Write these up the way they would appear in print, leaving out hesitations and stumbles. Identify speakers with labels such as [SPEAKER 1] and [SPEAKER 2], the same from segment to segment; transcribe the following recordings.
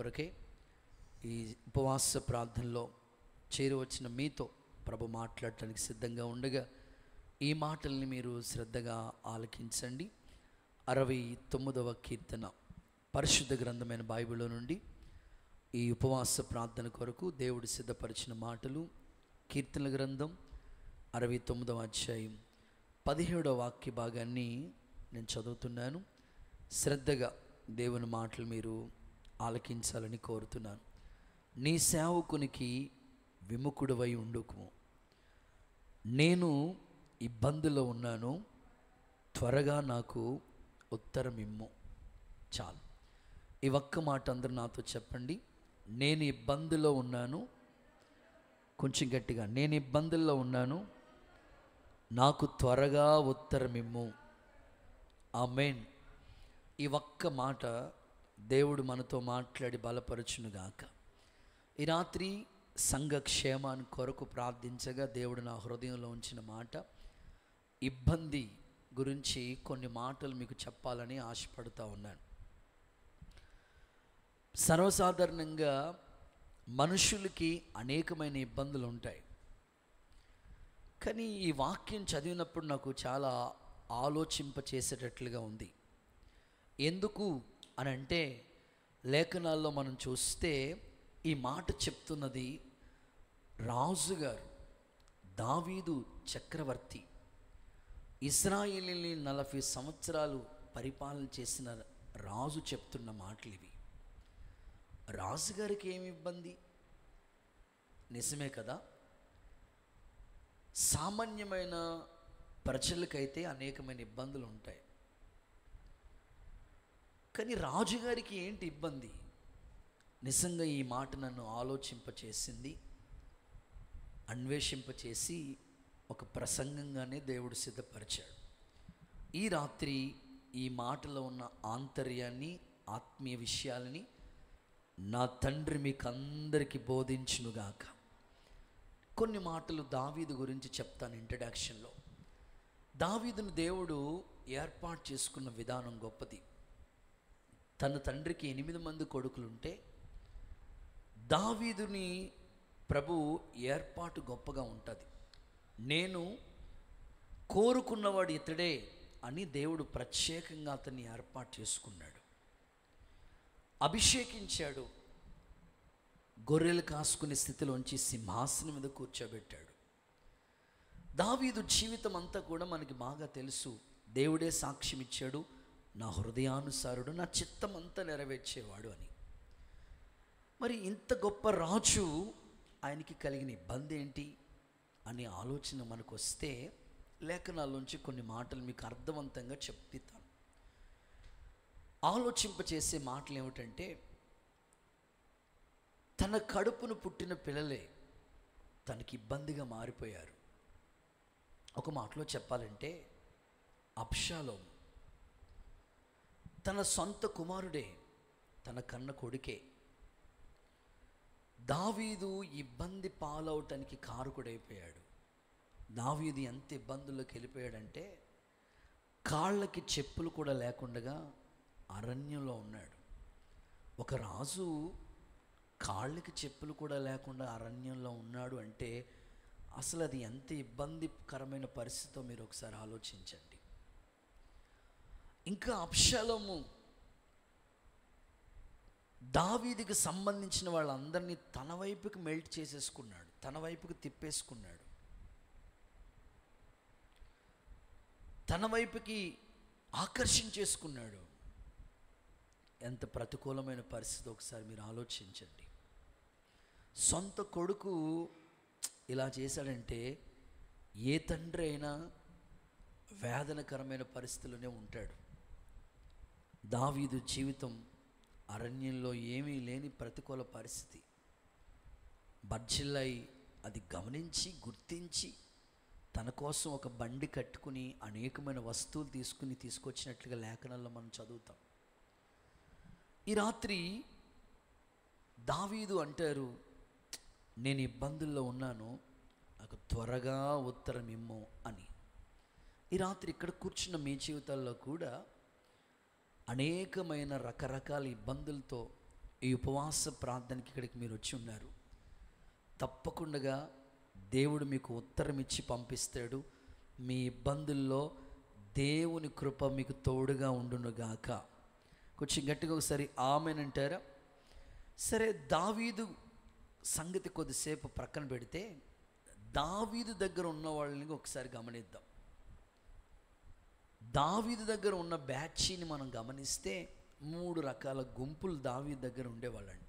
[SPEAKER 1] కొరకే ఈ ఉపవాస ప్రార్థనలో చేరవచ్చిన మీతో ప్రభు మాట్లాడటానికి సిద్ధంగా ఉండగా ఈ మాటల్ని మీరు శ్రద్ధగా ఆలకించండి. 69వ కీర్తన పరిశుద్ధ గ్రంథమైన బైబిల్లో నుండి ఈ ఉపవాస ప్రార్థన కొరకు దేవుడు సిద్ధపరిచిన మాటలు. కీర్తనల గ్రంథం 69వ అధ్యాయం 17వ వాక్య భాగాన్ని నేను చదువుతున్నాను. శ్రద్ధగా దేవుని మాటలు మీరు ఆలకించాలని కోరుతున్నాను. నీ సేవకునికి విముఖుడవై ఉండుకు, నేను ఇబ్బందులో ఉన్నాను, త్వరగా నాకు ఉత్తరం ఇమ్ము. చాలు, ఈ ఒక్క మాట అందరూ నాతో చెప్పండి. నేను ఇబ్బందులో ఉన్నాను, కొంచెం గట్టిగా, నేను ఇబ్బందుల్లో ఉన్నాను, నాకు త్వరగా ఉత్తరం ఇమ్ము. ఆమేన్. ఈ ఒక్క మాట దేవుడు మనతో మాట్లాడి బలపరచునుగాక. ఈ రాత్రి సంఘ క్షేమాన్ని కొరకు ప్రార్థించగా దేవుడు నా హృదయంలో ఉంచిన మాట, ఇబ్బంది గురించి కొన్ని మాటలు మీకు చెప్పాలని ఆశపడుతూ ఉన్నాను. సర్వసాధారణంగా మనుషులకి అనేకమైన ఇబ్బందులు ఉంటాయి. కానీ ఈ వాక్యం చదివినప్పుడు నాకు చాలా ఆలోచింపచేసేటట్లుగా ఉంది. ఎందుకు అని అంటే, లేఖనాల్లో మనం చూస్తే ఈ మాట చెప్తున్నది రాజుగారు, దావీదు చక్రవర్తి, ఇశ్రాయేలుని 40 సంవత్సరాలు పరిపాలన చేసిన రాజు చెప్తున్న మాటలు ఇవి. రాజుగారికి ఏమి ఇబ్బంది? నిజమే కదా. సామాన్యమైన ప్రజలకైతే అనేకమైన ఇబ్బందులు ఉంటాయి. కానీ రాజుగారికి ఏంటి ఇబ్బంది? నిజంగా ఈ మాట నన్ను ఆలోచింపచేసింది, అన్వేషింపచేసి ఒక ప్రసంగంగానే దేవుడు సిద్ధపరిచాడు. ఈ రాత్రి ఈ మాటలో ఉన్న ఆంతర్యాన్ని, ఆత్మీయ విషయాలని నా తండ్రి మీకు అందరికీ బోధించునుగాక. కొన్ని మాటలు దావీదు గురించి చెప్తాను ఇంట్రడక్షన్లో. దావీదును దేవుడు ఏర్పాటు చేసుకున్న విధానం గొప్పది. తన తండ్రికి 8 మంది కొడుకులుంటే దావీదుని ప్రభు ఏర్పాటు గొప్పగా ఉంటుంది. నేను కోరుకున్నవాడు ఇతడే అని దేవుడు ప్రత్యేకంగా అతన్ని ఏర్పాటు చేసుకున్నాడు, అభిషేకించాడు, గొర్రెలు కాసుకునే స్థితిలోంచి సింహాసనం మీద కూర్చోబెట్టాడు. దావీదు జీవితం అంతా కూడా మనకి బాగా తెలుసు. దేవుడే సాక్ష్యం ఇచ్చాడు, నా హృదయానుసారుడు, నా చిత్తం అంతా నెరవేర్చేవాడు అని. మరి ఇంత గొప్ప రాజు, ఆయనకి కలిగిన ఇబ్బంది ఏంటి అనే ఆలోచన మనకు వస్తే, లేఖనాల్లోంచి కొన్ని మాటలు మీకు అర్థవంతంగా చెప్తాను. ఆలోచింపచేసే మాటలు ఏమిటంటే, తన కడుపును పుట్టిన పిల్లలే తనకి ఇబ్బందిగా మారిపోయారు. ఒక మాటలో చెప్పాలంటే, అబ్షాలోము తన సొంత కుమారుడే, తన కన్న కొడుకే. దావీదు ఇబ్బంది పాలవటానికి కారకుడైపోయాడు. దావీదు ఎంత ఇబ్బందుల్లోకి వెళ్ళిపోయాడంటే, కాళ్ళకి చెప్పులు కూడా లేకుండా అరణ్యంలో ఉన్నాడు. ఒక రాజు కాళ్ళకి చెప్పులు కూడా లేకుండా అరణ్యంలో ఉన్నాడు అంటే అసలు అది ఎంత ఇబ్బందికరమైన పరిస్థితితో మీరు ఒకసారి ఆలోచించండి. ఇంకా అబ్షాలోము దావీదుకి సంబంధించిన వాళ్ళందరినీ తన వైపుకి మెల్ట్ చేసేసుకున్నాడు, తన వైపుకి తిప్పేసుకున్నాడు, తన వైపుకి ఆకర్షించేసుకున్నాడు. ఎంత ప్రతికూలమైన పరిస్థితి ఒకసారి మీరు ఆలోచించండి. సొంత కొడుకు ఇలా చేశాడంటే ఏ తండ్రి అయినా వేదనకరమైన పరిస్థితుల్లోనే ఉంటాడు. దావీదు జీవితం అరణ్యంలో ఏమీ లేని ప్రతికూల పరిస్థితి. బర్జిల్లై అది గమనించి, గుర్తించి, తన కోసం ఒక బండి కట్టుకుని అనేకమైన వస్తువులు తీసుకొచ్చినట్లుగా లేఖనాల్లో మనం చదువుతాం. ఈ రాత్రి దావీదు అంటారు, నేను ఇబ్బందుల్లో ఉన్నాను, నాకు త్వరగా ఉత్తరం ఇమ్ము అని. ఈ రాత్రి ఇక్కడ కూర్చున్న మీ జీవితాల్లో కూడా అనేకమైన రకరకాల ఇబ్బందులతో ఈ ఉపవాస ప్రార్థనకి ఇక్కడికి మీరు వచ్చి ఉన్నారు, తప్పకుండా దేవుడు మీకు ఉత్తరం ఇచ్చి పంపిస్తాడు. మీ ఇబ్బందుల్లో దేవుని కృప మీకు తోడుగా ఉండునుగాక. కొంచెం గట్టిగా ఒకసారి ఆమెన్ అంటారా? సరే, దావీదు సంగతి కొద్దిసేపు ప్రక్కన పెడితే దావీదు దగ్గర ఉన్న వాళ్ళని ఒకసారి గమనిద్దాం. దావీదు దగ్గర ఉన్న బ్యాచ్ని మనం గమనిస్తే 3 రకాల గుంపులు దావీదు దగ్గర ఉండేవాళ్ళంట.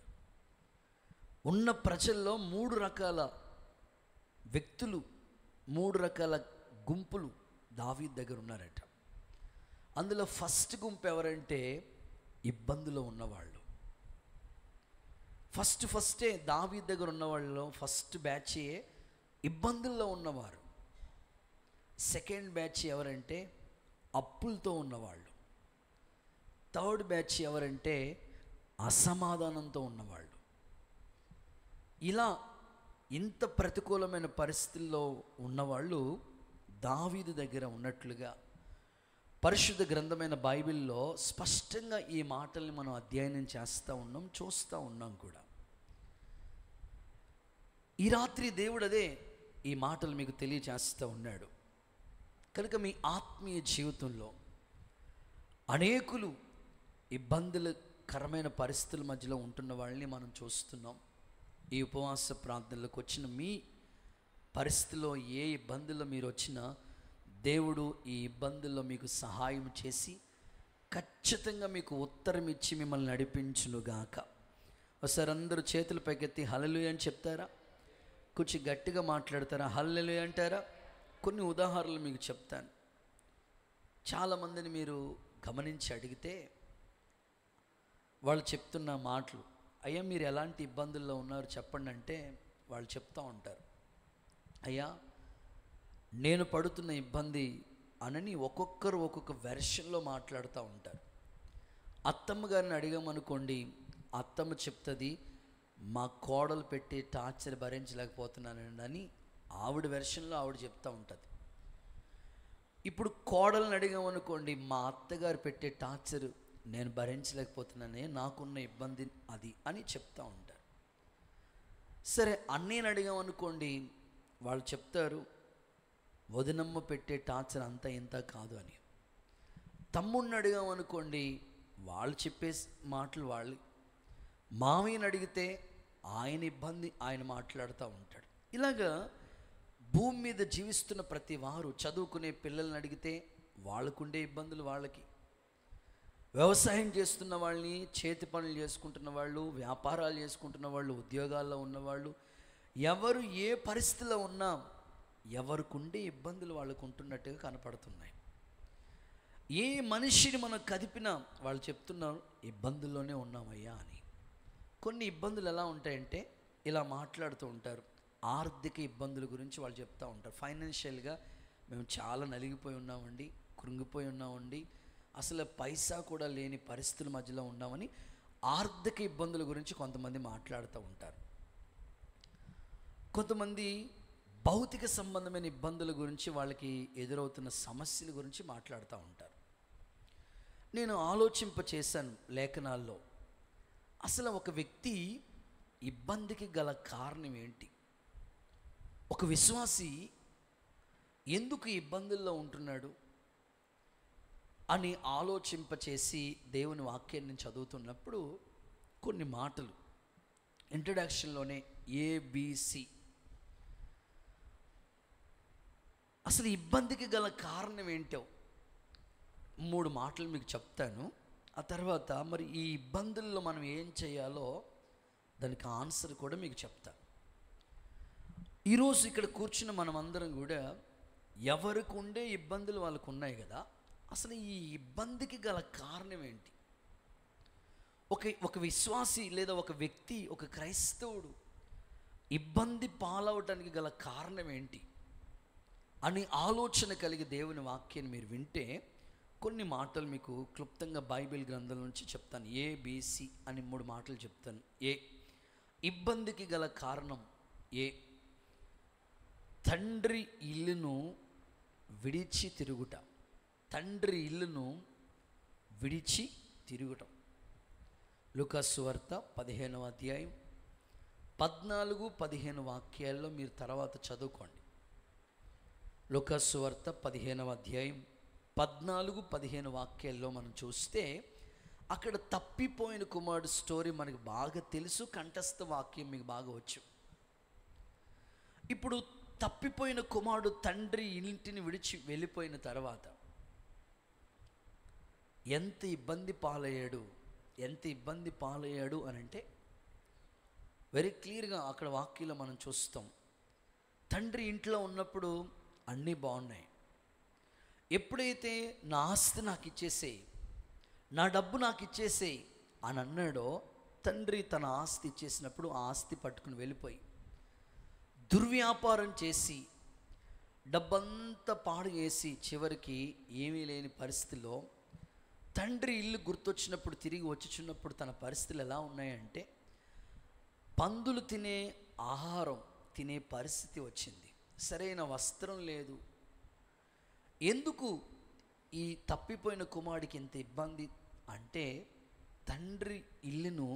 [SPEAKER 1] ఉన్న ప్రజల్లో 3 రకాల వ్యక్తులు, 3 రకాల గుంపులు దావీదు దగ్గర ఉన్నారట. అందులో ఫస్ట్ గుంపు ఎవరంటే ఇబ్బందులో ఉన్నవాళ్ళు. ఫస్టే దావీదు దగ్గర ఉన్నవాళ్ళలో ఫస్ట్ బ్యాచ్ ఇబ్బందుల్లో ఉన్నవారు. సెకండ్ బ్యాచ్ ఎవరంటే అప్పులతో ఉన్నవాళ్ళు. థర్డ్ బ్యాచ్ ఎవరంటే అసమాధానంతో ఉన్నవాళ్ళు. ఇలా ఇంత ప్రతికూలమైన పరిస్థితుల్లో ఉన్నవాళ్ళు దావీదు దగ్గర ఉన్నట్లుగా పరిశుద్ధ గ్రంథమైన బైబిల్లో స్పష్టంగా ఈ మాటల్ని మనం అధ్యయనం చేస్తూ ఉన్నాం, చూస్తూ ఉన్నాం కూడా. ఈ రాత్రి దేవుడు అదే ఈ మాటలు మీకు తెలియచేస్తూ ఉన్నాడు. కనుక మీ ఆత్మీయ జీవితంలో అనేకులు ఇబ్బందులకరమైన పరిస్థితుల మధ్యలో ఉంటున్న వాళ్ళని మనం చూస్తున్నాం. ఈ ఉపవాస ప్రార్థనలకు వచ్చిన మీ పరిస్థితిలో ఏ ఇబ్బందుల్లో మీరు వచ్చినా దేవుడు ఈ ఇబ్బందుల్లో మీకు సహాయం చేసి ఖచ్చితంగా మీకు ఉత్తరం ఇచ్చి మిమ్మల్ని నడిపించునుగాక. ఒకసారి అందరూ చేతులు పైకెత్తి హల్లెలూయా అని చెప్తారా? కొంచెం గట్టిగా మాట్లాడతారా? హల్లెలూయా అంటారా? కొన్ని ఉదాహరణలు మీకు చెప్తాను. చాలామందిని మీరు గమనించి అడిగితే వాళ్ళు చెప్తున్న మాటలు, అయ్యా మీరు ఎలాంటి ఇబ్బందుల్లో ఉన్నారు చెప్పండి అంటే వాళ్ళు చెప్తూ ఉంటారు, అయ్యా నేను పడుతున్న ఇబ్బంది అనని ఒక్కొక్కరు ఒక్కొక్క వెర్షన్లో మాట్లాడుతూ ఉంటారు. అత్తమ్మ గారిని అడిగామనుకోండి, అత్తమ్మ చెప్తుంది మా కోడలు పెట్టి టార్చర్ భరించలేకపోతున్నానండి అని ఆవిడ వెర్షన్లో ఆవిడ చెప్తూ ఉంటుంది. ఇప్పుడు కోడలను అడిగామనుకోండి, మా అత్తగారు పెట్టే టార్చర్ నేను భరించలేకపోతున్నానే, నాకున్న ఇబ్బంది అది అని చెప్తూ ఉంటారు. సరే, అన్నయ్యని అడిగామనుకోండి, వాళ్ళు చెప్తారు వదినమ్మ పెట్టే టార్చర్ అంతా ఇంత కాదు అని. తమ్ముడిని అడిగామనుకోండి, వాళ్ళు చెప్పే మాటలు వాళ్ళు. మామయ్యని అడిగితే ఆయన ఇబ్బంది ఆయన మాట్లాడుతూ ఉంటాడు. ఇలాగా భూమి మీద జీవిస్తున్న ప్రతి వారు, చదువుకునే పిల్లల్ని అడిగితే వాళ్ళకుండే ఇబ్బందులు వాళ్ళకి, వ్యవసాయం చేస్తున్న వాళ్ళని, చేతి పనులు చేసుకుంటున్న వాళ్ళు, వ్యాపారాలు చేసుకుంటున్న వాళ్ళు, ఉద్యోగాల్లో ఉన్నవాళ్ళు, ఎవరు ఏ పరిస్థితిలో ఉన్నా ఎవరికుండే ఇబ్బందులు వాళ్ళకు ఉంటున్నట్టుగా కనపడుతున్నాయి. ఏ మనిషిని మనం కదిపినా వాళ్ళు చెప్తున్నారు ఇబ్బందుల్లోనే ఉన్నామయ్యా అని. కొన్ని ఇబ్బందులు ఎలా ఉంటాయంటే ఇలా మాట్లాడుతూ ఉంటారు. ఆర్థిక ఇబ్బందుల గురించి వాళ్ళు చెప్తూ ఉంటారు. ఫైనాన్షియల్గా మేము చాలా నలిగిపోయి ఉన్నామండి, కృంగిపోయి ఉన్నామండి, అసలు పైసా కూడా లేని పరిస్థితుల మధ్యలో ఉన్నామని ఆర్థిక ఇబ్బందుల గురించి కొంతమంది మాట్లాడుతూ ఉంటారు. కొంతమంది భౌతిక సంబంధమైన ఇబ్బందుల గురించి, వాళ్ళకి ఎదురవుతున్న సమస్యల గురించి మాట్లాడుతూ ఉంటారు. నేను ఆలోచింప చేశాను లేఖనాల్లో, అసలు ఒక వ్యక్తి ఇబ్బందికి గల కారణం ఏంటి? ఒక విశ్వాసి ఎందుకు ఇబ్బందుల్లో ఉంటున్నాడు అని ఆలోచింపచేసి దేవుని వాక్యాన్ని చదువుతున్నప్పుడు కొన్ని మాటలు ఇంట్రడక్షన్లోనే ABC, అసలు ఇబ్బందికి గల కారణం ఏంటో 3 మాటలు మీకు చెప్తాను. ఆ తర్వాత మరి ఈ ఇబ్బందుల్లో మనం ఏం చేయాలో దానికి ఆన్సర్ కూడా మీకు చెప్తాను. ఈరోజు ఇక్కడ కూర్చున్న మనం అందరం కూడా ఎవరికి ఉండే ఇబ్బందులు వాళ్ళకు ఉన్నాయి కదా, అసలు ఈ ఇబ్బందికి గల కారణం ఏంటి? ఒక విశ్వాసి లేదా ఒక వ్యక్తి, ఒక క్రైస్తవుడు ఇబ్బంది పాలవటానికి గల కారణం ఏంటి అని ఆలోచన కలిగి దేవుని వాక్యాన్ని మీరు వింటే కొన్ని మాటలు మీకు క్లుప్తంగా బైబిల్ గ్రంథం నుంచి చెప్తాను. ABC అని 3 మాటలు చెప్తాను. ఇబ్బందికి గల కారణం తండ్రి ఇల్లును విడిచి తిరుగుట. తండ్రి ఇల్లును విడిచి తిరుగుటం. లూకాసు సువార్త 15వ అధ్యాయం 14-15 వాక్యాల్లో మీరు తర్వాత చదువుకోండి. లూకాసు సువార్త 15వ అధ్యాయం 14-15 వాక్యాల్లో మనం చూస్తే అక్కడ తప్పిపోయిన కుమారుడు స్టోరీ మనకు బాగా తెలుసు, కంఠస్థ వాక్యం మీకు బాగా వచ్చు. ఇప్పుడు తప్పిపోయిన కుమారుడు తండ్రి ఇంటిని విడిచి వెళ్ళిపోయిన తర్వాత ఎంత ఇబ్బంది పాలయ్యాడు అని అంటే వెరీ క్లియర్గా అక్కడ వాక్యంలో మనం చూస్తాం. తండ్రి ఇంట్లో ఉన్నప్పుడు అన్నీ బాగున్నాయి. ఎప్పుడైతే నా ఆస్తి నాకు ఇచ్చేసేయి, నా డబ్బు నాకు ఇచ్చేసేయి అని అన్నాడో, తండ్రి తన ఆస్తి ఇచ్చేసినప్పుడు ఆ ఆస్తి పట్టుకుని వెళ్ళిపోయి దుర్వ్యాపారం చేసి డబ్బంతా పాడు చేసి చివరికి ఏమీ లేని పరిస్థితిలో తండ్రి ఇల్లు గుర్తొచ్చినప్పుడు తిరిగి వచ్చుచున్నప్పుడు తన పరిస్థితులు ఎలా ఉన్నాయంటే పందులు తినే ఆహారం తినే పరిస్థితి వచ్చింది. సరైన వస్త్రం లేదు. ఎందుకు ఈ తప్పిపోయిన కుమారుడికి ఎంత ఇబ్బంది అంటే తండ్రి ఇల్లును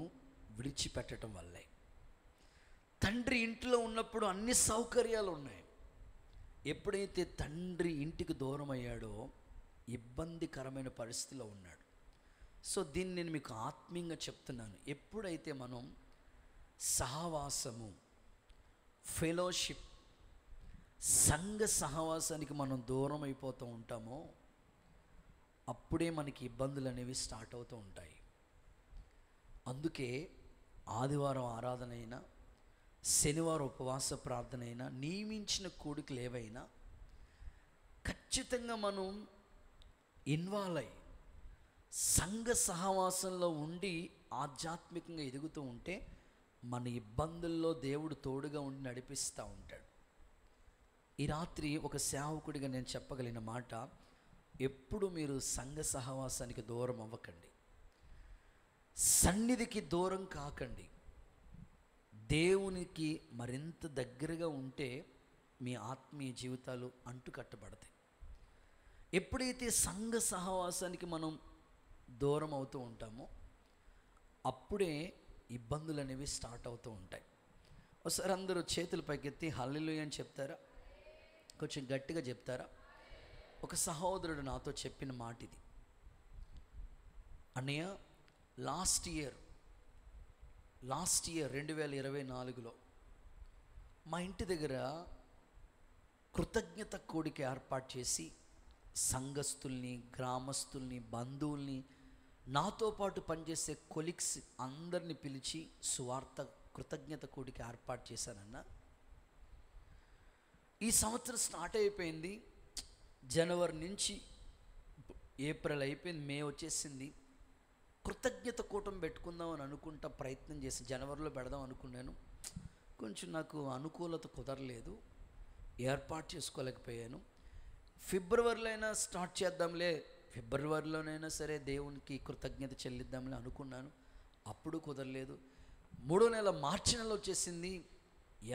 [SPEAKER 1] విడిచిపెట్టడం వల్లే. తండ్రి ఇంట్లో ఉన్నప్పుడు అన్ని సౌకర్యాలు ఉన్నాయి. ఎప్పుడైతే తండ్రి ఇంటికి దూరం అయ్యాడో ఇబ్బందికరమైన పరిస్థితిలో ఉన్నాడు. సో దీన్ని నేను మీకు ఆత్మీయంగా చెప్తున్నాను. ఎప్పుడైతే మనం సహవాసము, ఫెలోషిప్, సంఘ సహవాసానికి మనం దూరం అయిపోతూ ఉంటామో అప్పుడే మనకి ఇబ్బందులు అనేవి స్టార్ట్ అవుతూ ఉంటాయి. అందుకే ఆదివారం ఆరాధన అయినా, శనివారం ఉపవాస ప్రార్థన అయినా, నియమించిన కోడికలు ఏవైనా ఖచ్చితంగా మనం ఇన్వాల్వ్ అయ్యి సంఘ సహవాసంలో ఉండి ఆధ్యాత్మికంగా ఎదుగుతూ ఉంటే మన ఇబ్బందుల్లో దేవుడు తోడుగా ఉండి నడిపిస్తూ ఉంటాడు. ఈ రాత్రి ఒక సేవకుడిగా నేను చెప్పగలిగిన మాట, ఎప్పుడు మీరు సంఘ సహవాసానికి దూరం అవ్వకండి, సన్నిధికి దూరం కాకండి. దేవునికి మరింత దగ్గరగా ఉంటే మీ ఆత్మీయ జీవితాలు అంటుకట్టబడతాయి. ఎప్పుడైతే సంఘ సహవాసానికి మనం దూరం అవుతూ ఉంటామో అప్పుడే ఇబ్బందులు అనేవి స్టార్ట్ అవుతూ ఉంటాయి. ఒకసారి అందరూ చేతులు పైకెత్తి హల్లెలూయా అని చెప్తారా? కొంచెం గట్టిగా చెప్తారా? ఒక సహోదరుడు నాతో చెప్పిన మాట ఇది. అన్నయ్య, లాస్ట్ ఇయర్ 2024లో మా ఇంటి దగ్గర కృతజ్ఞత కోడిక ఏర్పాటు చేసి సంఘస్థుల్ని, గ్రామస్తుల్ని, బంధువుల్ని, నాతో పాటు పనిచేసే కొలీగ్స్ అందరిని పిలిచి సువార్త కృతజ్ఞత కోడిక ఏర్పాటు చేశానన్న. ఈ సంవత్సరం స్టార్ట్ అయిపోయింది. జనవరి నుంచి ఏప్రిల్ అయిపోయింది, మే వచ్చేసింది. కృతజ్ఞత కూటం పెట్టుకుందాం అని అనుకుంటా ప్రయత్నం చేసి జనవరిలో పెడదాం అనుకున్నాను. కొంచెం నాకు అనుకూలత కుదరలేదు, ఏర్పాటు చేసుకోలేకపోయాను. ఫిబ్రవరిలో అయినా స్టార్ట్ చేద్దాంలే, ఫిబ్రవరిలోనైనా సరే దేవునికి కృతజ్ఞత చెల్లిద్దాంలే అనుకున్నాను. అప్పుడు కుదరలేదు. 3వ నెల మార్చి నెల వచ్చేసింది.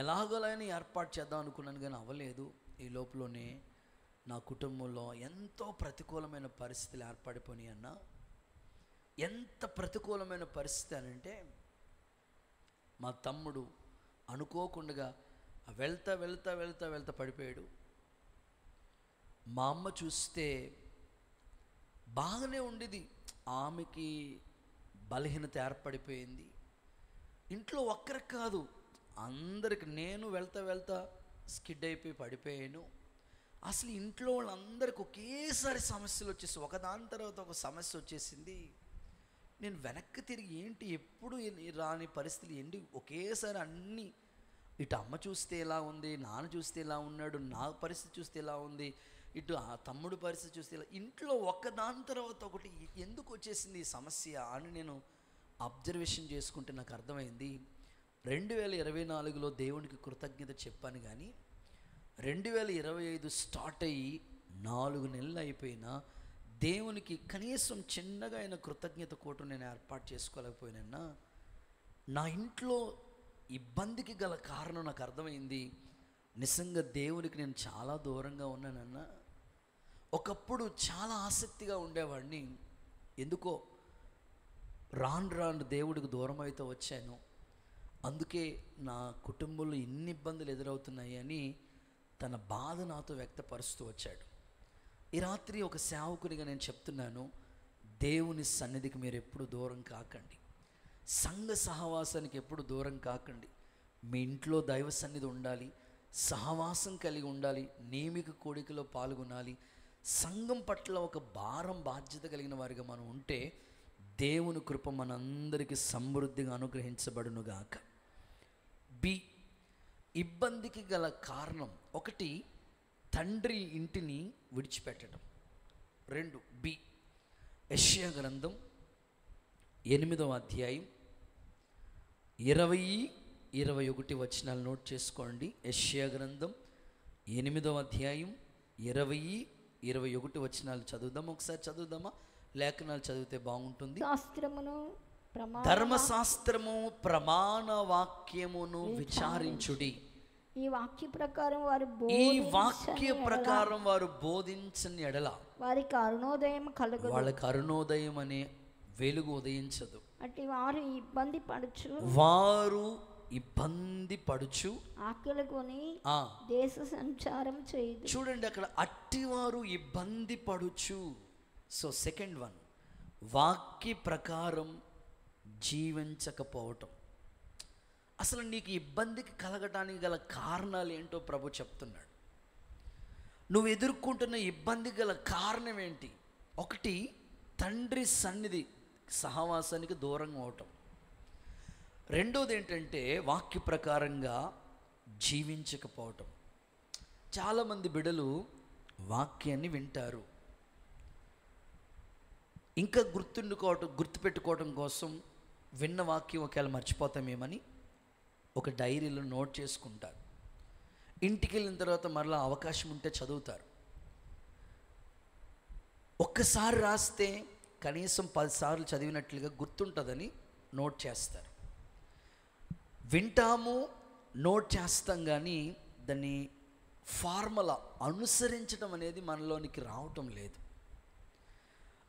[SPEAKER 1] ఎలాగోలైనా ఏర్పాటు చేద్దాం అనుకున్నాను కానీ అవ్వలేదు. ఈ లోపలనే నా కుటుంబంలో ఎంతో ప్రతికూలమైన పరిస్థితులు ఏర్పడిపోయినాయి అన్న. ఎంత ప్రతికూలమైన పరిస్థితి అని అంటే, మా తమ్ముడు అనుకోకుండా వెళ్తా వెళ్తా వెళ్తా వెళ్తా పడిపోయాడు. మా అమ్మ చూస్తే బాగానే ఉండేది, ఆమెకి బలహీనత ఏర్పడిపోయింది. ఇంట్లో ఒక్కరికి కాదు అందరికి, నేను వెళ్తా వెళ్తా స్కిడ్ అయిపోయి పడిపోయాను. అసలు ఇంట్లో వాళ్ళందరికీ ఒకేసారి సమస్యలు వచ్చేసి ఒకదాని తర్వాత ఒక సమస్య వచ్చేసింది. నేను వెనక్కి తిరిగి ఏంటి ఎప్పుడు రాని పరిస్థితులు ఏంటి ఒకేసారి అన్నీ, ఇటు అమ్మ చూస్తే ఎలా ఉంది, నాన్న చూస్తే ఎలా ఉన్నాడు, నా పరిస్థితి చూస్తే ఎలా ఉంది, ఇటు ఆ తమ్ముడు పరిస్థితి చూస్తే ఎలా, ఇంట్లో ఒకదాని తర్వాత ఒకటి ఎందుకు వచ్చేసింది ఈ సమస్య అని నేను అబ్జర్వేషన్ చేసుకుంటే నాకు అర్థమైంది. 2024లో దేవునికి కృతజ్ఞత చెప్పాను కానీ 2025 స్టార్ట్ అయ్యి 4 నెలలు అయిపోయినా దేవునికి కనీసం చిన్నగా అయిన కృతజ్ఞత కూటం నేను ఏర్పాటు చేసుకోలేకపోయినా. నా ఇంట్లో ఇబ్బందికి గల కారణం నాకు అర్థమైంది. నిజంగా దేవునికి నేను చాలా దూరంగా ఉన్నానన్నా. ఒకప్పుడు చాలా ఆసక్తిగా ఉండేవాడిని, ఎందుకో రాను రాను దేవుడికి దూరం అయితే వచ్చాను, అందుకే నా కుటుంబంలో ఇన్ని ఇబ్బందులు ఎదురవుతున్నాయి అని తన బాధ నాతో వ్యక్తపరుస్తూ వచ్చాడు. ఈ రాత్రి ఒక సేవకునిగా నేను చెప్తున్నాను, దేవుని సన్నిధికి మీరు ఎప్పుడు దూరం కాకండి, సంఘ సహవాసానికి ఎప్పుడు దూరం కాకండి. మీ ఇంట్లో దైవ సన్నిధి ఉండాలి, సహవాసం కలిగి ఉండాలి, నియమిక కోడికలో పాల్గొనాలి. సంఘం పట్ల ఒక భారం బాధ్యత కలిగిన వారిగా మనం ఉంటే దేవుని కృప మనందరికీ సమృద్ధిగా అనుగ్రహించబడునుగాక. బి, ఇబ్బందికి గల కారణం: ఒకటి, తండ్రి ఇంటిని విడిచిపెట్టడం. 2, బి, యెషయా గ్రంథం 8వ అధ్యాయం 20-21 వచనాలు నోట్ చేసుకోండి. యెషయా గ్రంథం 8వ అధ్యాయం 20-21 వచనాలు చదువుదాం. ఒకసారి చదువుదామా? లేఖనాలు చదివితే బాగుంటుంది. ధర్మశాస్త్రము ప్రమాణ వాక్యమును విచారించుడి.
[SPEAKER 2] ఈ వాక్య ప్రకారం వారు
[SPEAKER 1] బోధించని ఎడల
[SPEAKER 2] వారికి అరుణోదయం కలుగదు.
[SPEAKER 1] వాళ్ళకి అరుణోదయం అనే వెలుగు ఉదయించదు.
[SPEAKER 2] అట్టి వారు ఇబ్బంది పడుచు ఆకలి కొని దేశ సంచారం చేయదు.
[SPEAKER 1] చూడండి అక్కడ, అట్టివారు ఇబ్బంది పడుచు. సో సెకండ్ వన్, వాక్య ప్రకారం జీవించకపోవటం. అసలు నీకు ఇబ్బందికి కలగటానికి గల కారణాలు ఏంటో ప్రభు చెప్తున్నాడు. నువ్వు ఎదుర్కొంటున్న ఇబ్బందికి గల కారణం ఏంటి? ఒకటి, తండ్రి సన్నిధి సహవాసానికి దూరంగా అవటం. రెండోది ఏంటంటే వాక్య ప్రకారంగా జీవించకపోవటం. చాలామంది బిడ్డలు వాక్యాన్ని వింటారు, ఇంకా గుర్తుపెట్టుకోవటం కోసం విన్న వాక్యం ఒకవేళ మర్చిపోతామేమని ఒక డైరీలో నోట్ చేసుకుంటారు. ఇంటికి వెళ్ళిన తర్వాత మరలా అవకాశం ఉంటే చదువుతారు. ఒక్కసారి రాస్తే కనీసం 10 సార్లు చదివినట్లుగా గుర్తుంటుందని నోట్ చేస్తారు. వింటాము, నోట్ చేస్తాం, కానీ దాన్ని ఫార్ములా అనుసరించడం అనేది మనలోనికి రావటం లేదు.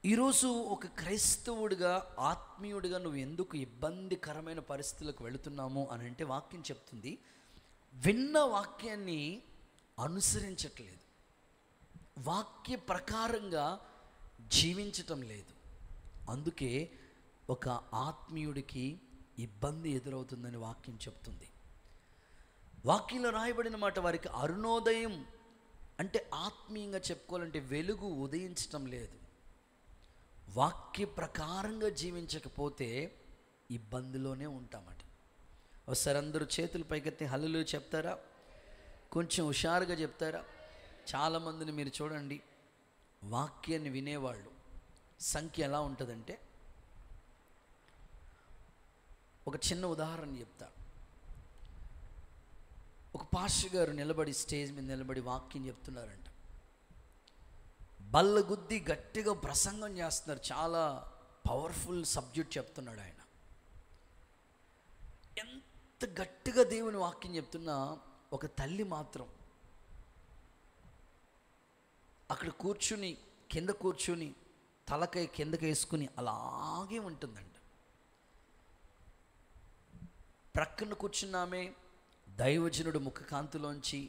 [SPEAKER 1] ఈరోజు ఒక క్రైస్తవుడిగా, ఆత్మీయుడిగా నువ్వు ఎందుకు ఇబ్బందికరమైన పరిస్థితులకు వెళుతున్నాము అని అంటే వాక్యం చెప్తుంది, విన్న వాక్యాన్ని అనుసరించట్లేదు, వాక్య ప్రకారంగా జీవించటం లేదు. అందుకే ఒక ఆత్మీయుడికి ఇబ్బంది ఎదురవుతుందని వాక్యం చెప్తుంది. వాక్యంలో రాయబడిన మాట, వారికి అరుణోదయం అంటే ఆత్మీయంగా చెప్పుకోవాలంటే వెలుగు ఉదయించటం లేదు. వాక్య ప్రకారంగా జీవించకపోతే ఇబ్బందిలోనే ఉంటామట. ఒకసారి అందరూ చేతులు పైకెత్తి హల్లెలూయా చెప్తారా? కొంచెం హుషారుగా చెప్తారా? చాలామందిని మీరు చూడండి, వాక్యాన్ని వినేవాళ్ళు సంఖ్య ఎలా ఉంటుందంటే, ఒక చిన్న ఉదాహరణ చెప్తా. ఒక పాస్టర్ గారు నిలబడి, స్టేజ్ మీద నిలబడి వాక్యం చెప్తున్నారంట. బల్లగుద్ది గట్టిగా ప్రసంగం చేస్తున్నారు, చాలా పవర్ఫుల్ సబ్జెక్ట్ చెప్తున్నాడు ఆయన. ఎంత గట్టిగా దేవుని వాక్యం చెప్తున్నా ఒక తల్లి మాత్రం అక్కడ కూర్చుని, కింద కూర్చుని తలకై కిందకి వేసుకుని అలాగే ఉంటుందంట. ప్రక్కన కూర్చున్నామే దైవజనుడు ముఖకాంతిలోంచి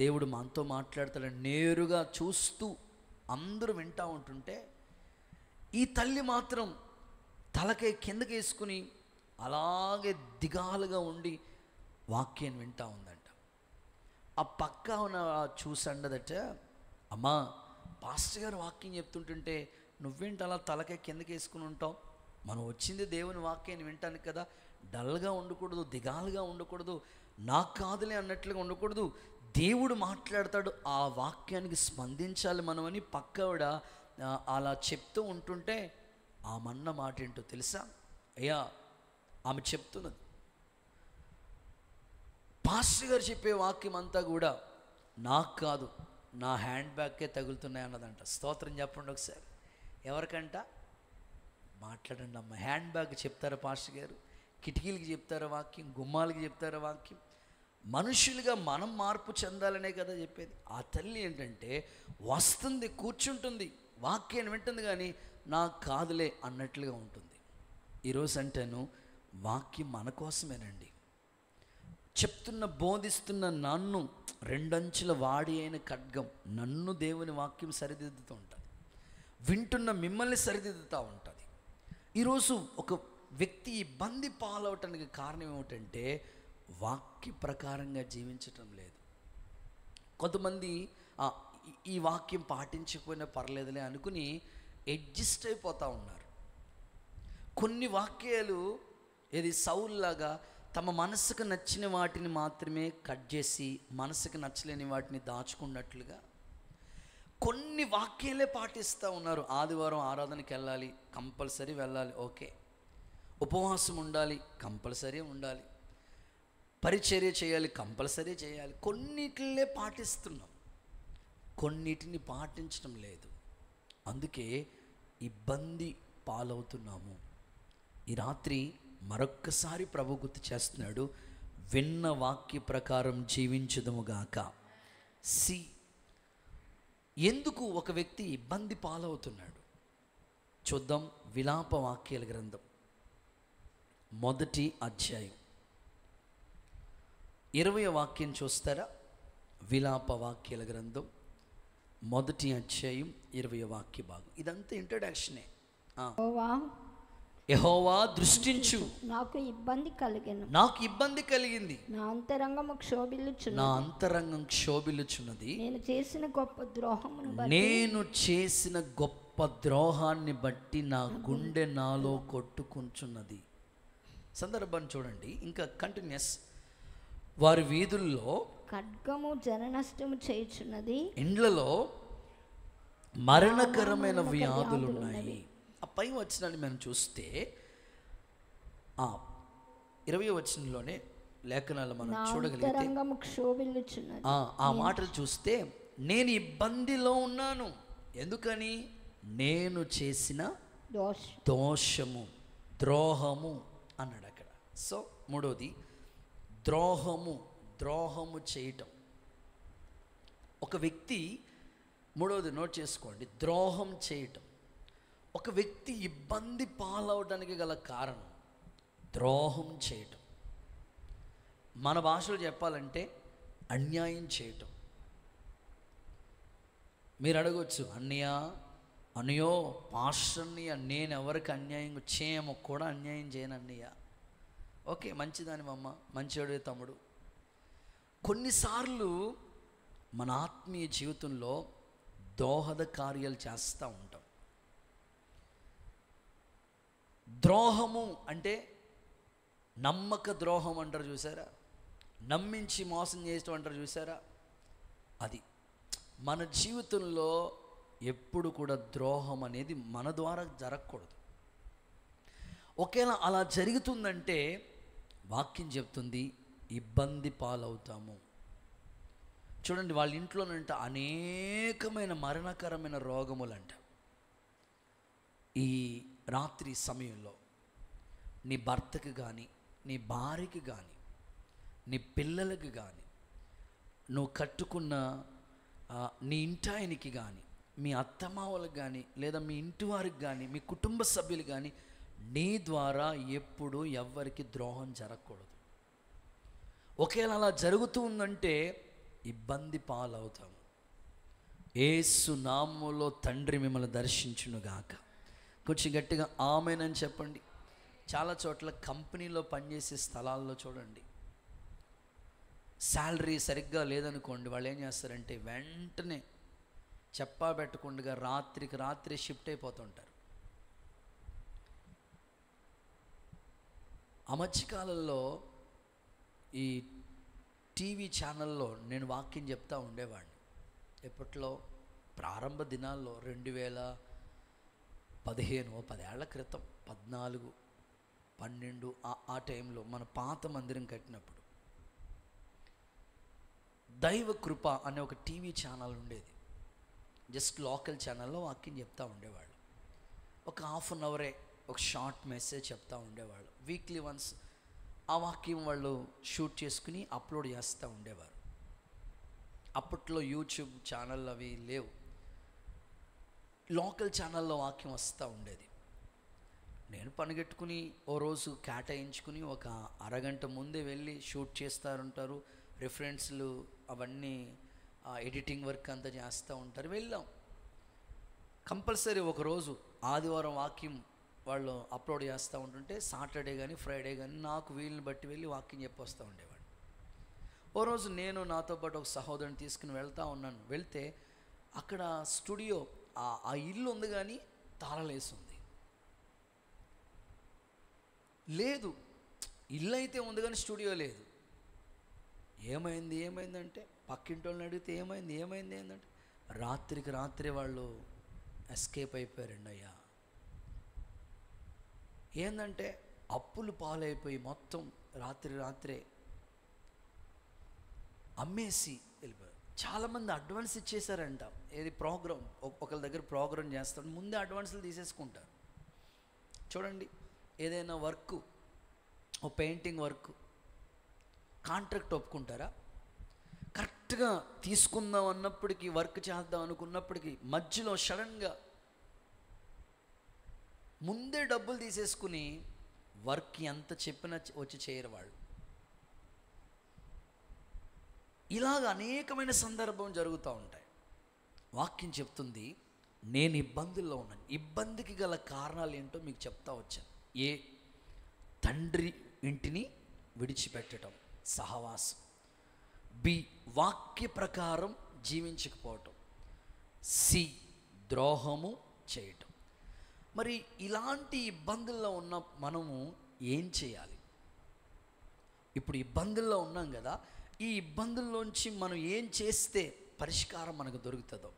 [SPEAKER 1] దేవుడు మనతో మాట్లాడతాడని నేరుగా చూస్తూ అందరూ వింటూ ఉంటుంటే, ఈ తల్లి మాత్రం తలకై కిందకి వేసుకుని అలాగే దిగాలుగా ఉండి వాక్యాన్ని వింటూ ఉందంట. ఆ పక్క ఉన్న చూసండదట, అమ్మా పాస్టర్ గారు వాక్యం చెప్తుంటుంటే నువ్వేంటి అలా తలకై కిందకి వేసుకుని ఉంటావు? మనం వచ్చింది దేవుని వాక్యాన్ని వింటానికి కదా, డల్గా ఉండకూడదు, దిగాలుగా ఉండకూడదు, నాకు కాదులే అన్నట్లుగా ఉండకూడదు. దేవుడు మాట్లాడతాడు, ఆ వాక్యానికి స్పందించాలి మనమని పక్కవిడ అలా చెప్తూ ఉంటుంటే ఆమన్న మాట ఏంటో తెలుసా? అయ్యా, ఆమె చెప్తున్నది, పాస్టర్ గారు చెప్పే వాక్యం అంతా కూడా నాకు కాదు, నా హ్యాండ్ బ్యాగ్కే తగులుతున్నాయి అన్నదంట. స్తోత్రం చెప్పండి ఒకసారి. ఎవరికంట? మాట్లాడండి అమ్మ. హ్యాండ్ బ్యాగ్ చెప్తారా పాస్టర్ గారు? కిటికీలకి చెప్తారా వాక్యం? గుమ్మాలకి చెప్తారా వాక్యం? మనుషులుగా మనం మార్పు చెందాలనే కదా చెప్పేది. ఆ తల్లి ఏంటంటే వస్తుంది, కూర్చుంటుంది, వాక్యాన్ని వింటుంది, కానీ నాకు కాదులే అన్నట్లుగా ఉంటుంది. ఈరోజు అంటాను, వాక్యం మన కోసమేనండి. చెప్తున్న బోధిస్తున్న నన్ను, రెండంచుల వాడి అయిన ఖడ్గం, నన్ను దేవుని వాక్యం సరిదిద్దుతూ ఉంటుంది, వింటున్న మిమ్మల్ని సరిదిద్దుతూ ఉంటుంది. ఈరోజు ఒక వ్యక్తి ఇబ్బంది పాలవటానికి కారణం ఏమిటంటే వాక్య ప్రకారంగా జీవించటం లేదు. కొంతమంది ఈ వాక్యం పాటించకపోయినా పర్లేదులే అనుకుని అడ్జస్ట్ అయిపోతూ ఉన్నారు. కొన్ని వాక్యాలు ఏది సౌలులాగా తమ మనసుకు నచ్చిన వాటిని మాత్రమే కట్ చేసి మనసుకు నచ్చలేని వాటిని దాచుకున్నట్లుగా కొన్ని వాక్యాలే పాటిస్తూ ఉన్నారు. ఆదివారం ఆరాధనకి వెళ్ళాలి, కంపల్సరీ వెళ్ళాలి, ఓకే. ఉపవాసం ఉండాలి, కంపల్సరీ ఉండాలి. పరిచర్య చేయాలి, కంపల్సరీ చేయాలి. కొన్నిటినే పాటిస్తున్నాం, కొన్నిటిని పాటించడం లేదు. అందుకే ఇబ్బంది పాలవుతున్నాము. ఈ రాత్రి మరొక్కసారి ప్రభు గుర్తు చేస్తున్నాడు, విన్న వాక్య ప్రకారం జీవించుదుముగాక. ఎందుకు ఒక వ్యక్తి ఇబ్బంది పాలవుతున్నాడు చూద్దాం. విలాప వాక్యాల గ్రంథం 1వ అధ్యాయం 20వ వాక్యం చూస్తారా? విలాప వాక్యాల గ్రంథం 1వ అధ్యాయం 20వ వాక్య భాగం. ఇదంతా ఇంట్రడక్షనే. యెహోవా దృష్టించు,
[SPEAKER 2] నాకు ఇబ్బంది
[SPEAKER 1] కలిగింది,
[SPEAKER 2] నా అంతరంగం
[SPEAKER 1] క్షోభిల్లుచున్నది,
[SPEAKER 2] నేను చేసిన గొప్ప
[SPEAKER 1] ద్రోహాన్ని బట్టి నా గుండె నాలో కొట్టుకుంటున్నది. సందర్భాన్ని చూడండి, ఇంకా కంటిన్యూస్. వారి వీధుల్లో
[SPEAKER 2] ఖడ్గము జననష్టము చేయుచున్నది,
[SPEAKER 1] ఇండ్లలో మరణకరమైన వ్యాధులు ఉన్నాయి. ఆ పై వచనాన్ని మనం చూస్తే 20వ వచనంలోనే లేఖనాలు మనం చూడగలిగితే ఆ మాటలు చూస్తే, నేను ఇబ్బందిలో ఉన్నాను, ఎందుకని? నేను చేసిన దోషము, ద్రోహము అన్నాడు అక్కడ. సో 3వది ద్రోహము చేయటం. ఒక వ్యక్తి, 3వది నోట్ చేసుకోండి, ద్రోహం చేయటం. ఒక వ్యక్తి ఇబ్బంది పాలవడానికి గల కారణం ద్రోహం చేయటం. మన భాషలో చెప్పాలంటే అన్యాయం చేయటం. మీరు అడగవచ్చు, అన్నయ్యో పాస్టర్ని నేను ఎవరికి అన్యాయం చేయమో కూడా అన్యాయం చేయను అన్నయ్య. ఓకే, మంచిదాని అమ్మ, మంచివాడే తమ్ముడు. కొన్నిసార్లు మన ఆత్మీయ జీవితంలో దోహద కార్యాలు చేస్తూ ఉంటాం. ద్రోహము అంటే నమ్మక ద్రోహం అంటారు చూసారా, నమ్మించి మోసం చేయటం అంటారు చూసారా, అది మన జీవితంలో ఎప్పుడు కూడా ద్రోహం అనేది మన ద్వారా జరగకూడదు. ఒకేలా అలా జరుగుతుందంటే వాక్యం చెప్తుంది ఇబ్బంది పాలవుతాము. చూడండి, వాళ్ళ ఇంట్లోనంట అనేకమైన మరణకరమైన రోగములంట. ఈ రాత్రి సమయంలో నీ భర్తకి కానీ, నీ భార్యకి కానీ, నీ పిల్లలకి కానీ, నువ్వు కట్టుకున్న నీ ఇంటాయనికి కానీ, మీ అత్తమావలకు కానీ, లేదా మీ ఇంటి వారికి కానీ, మీ కుటుంబ సభ్యులు కానీ, నీ ద్వారా ఎప్పుడు ఎవ్వరికి ద్రోహం జరగకూడదు. ఒకేలా అలా జరుగుతూ ఉందంటే ఇబ్బంది పాలవుతాము. యేసు నామములో తండ్రి మిమ్మల్ని దర్శించునుగాక. కొంచెం గట్టిగా ఆమేనని చెప్పండి. చాలా చోట్ల కంపెనీలో పనిచేసే స్థలాల్లో చూడండి, శాలరీ సరిగ్గా లేదనుకోండి, వాళ్ళు ఏం చేస్తారంటే వెంటనే చెప్పా పెట్టకుండా రాత్రికి రాత్రి షిఫ్ట్ అయిపోతుంటారు. ఆ మధ్యకాలంలో ఈ టీవీ ఛానల్లో నేను వాక్యం చెప్తా ఉండేవాడిని. ఎప్పట్లో, ప్రారంభ దినాల్లో 2015 10 ఏళ్ల క్రితం, 14, 12 ఆ టైంలో మన పాత మందిరం కట్టినప్పుడు దైవ కృప అనే ఒక టీవీ ఛానల్ ఉండేది. జస్ట్ లోకల్ ఛానల్లో వాక్యం చెప్తా ఉండేవాళ్ళు. ఒక ½ అన్ అవరే ఒక షార్ట్ మెసేజ్ చెప్తా ఉండేవాళ్ళు. వీక్లీ వన్స్ ఆ వాక్యం వాళ్ళు షూట్ చేసుకుని అప్లోడ్ చేస్తూ ఉండేవారు. అప్పట్లో యూట్యూబ్ ఛానల్ అవి లేవు, లోకల్ ఛానల్లో వాక్యం వస్తూ ఉండేది. నేను పనిగట్టుకుని ఓ రోజు కేటాయించుకుని ఒక అరగంట ముందే వెళ్ళి షూట్ చేస్తారుంటారు, రిఫరెన్స్లు అవన్నీ ఎడిటింగ్ వర్క్ అంతా చేస్తూ ఉంటారు. వెళ్ళాం. కంపల్సరీ ఒకరోజు ఆదివారం వాక్యం వాళ్ళు అప్లోడ్ చేస్తూ ఉంటుంటే సాటర్డే కానీ ఫ్రైడే కానీ నాకు వీళ్ళని బట్టి వెళ్ళి వాక్యం చెప్పొస్తూ ఉండేవాడు. ఓ రోజు నేను నాతో పాటు ఒక సహోదరుని తీసుకుని వెళ్తూ ఉన్నాను. వెళ్తే అక్కడ స్టూడియో ఆ ఇల్లు ఉంది కానీ తాళలేసింది లేదు. ఇల్లు అయితే ఉంది కానీ స్టూడియో లేదు. ఏమైందంటే పక్కింటి వాళ్ళని అడిగితే ఏమైంది ఏంటంటే రాత్రికి రాత్రే వాళ్ళు ఎస్కేప్ అయిపోయారండి అయ్యా. ఏంటంటే అప్పులు పాలైపోయి మొత్తం రాత్రే అమ్మేసి వెళ్ళిపోయారు. చాలామంది అడ్వాన్స్ ఇచ్చేసారంట. ఏది ప్రోగ్రామ్, ఒకళ్ళ దగ్గర ప్రోగ్రామ్ చేస్తాడు, ముందే అడ్వాన్సులు తీసేసుకుంటారు. చూడండి, ఏదైనా వర్క్, ఓ పెయింటింగ్ వర్క్ కాంట్రాక్ట్ ఒప్పుకుంటారా? కరెక్ట్గా తీసుకుందాం అన్నప్పటికీ, వర్క్ చేద్దాం అనుకున్నప్పటికీ మధ్యలో సడన్గా ముందే డబ్బులు తీసేసుకుని వర్క్ ఎంత చెప్పినా వచ్చి చేయరు వాళ్ళు. ఇలాగ అనేకమైన సందర్భం జరుగుతూ ఉంటాయి. వాక్యం చెప్తుంది, నేను ఇబ్బందుల్లో ఉన్నాను. ఇబ్బందికి గల కారణాలు ఏంటో మీకు చెప్తా వచ్చాను. ఏ, తండ్రి ఇంటిని విడిచిపెట్టడం, సహవాసం. బి, వాక్య ప్రకారం జీవించకపోవటం. సి, ద్రోహము చేయటం. మరి ఇలాంటి ఇబ్బందుల్లో ఉన్న మనము ఏం చేయాలి? ఇప్పుడు ఇబ్బందుల్లో ఉన్నాం కదా, ఈ ఇబ్బందుల్లోంచి మనం ఏం చేస్తే పరిష్కారం మనకు దొరుకుతుందో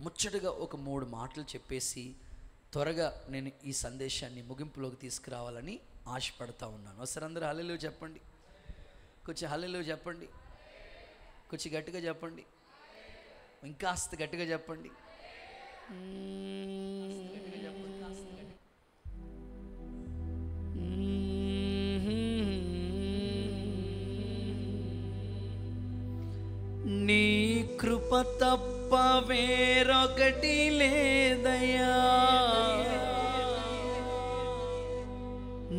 [SPEAKER 1] ముచ్చటగా ఒక 3 మాటలు చెప్పేసి త్వరగా నేను ఈ సందేశాన్ని ముగింపులోకి తీసుకురావాలని ఆశపడతా ఉన్నాను. ఒకసారి అందరూ హల్లెలూయా చెప్పండి. కొంచెం హల్లెలూయా చెప్పండి. కొంచెం గట్టిగా చెప్పండి. ఇంకాస్త గట్టిగా చెప్పండి. నీ కృప తప్ప వేరొకటి లేదయ్యా,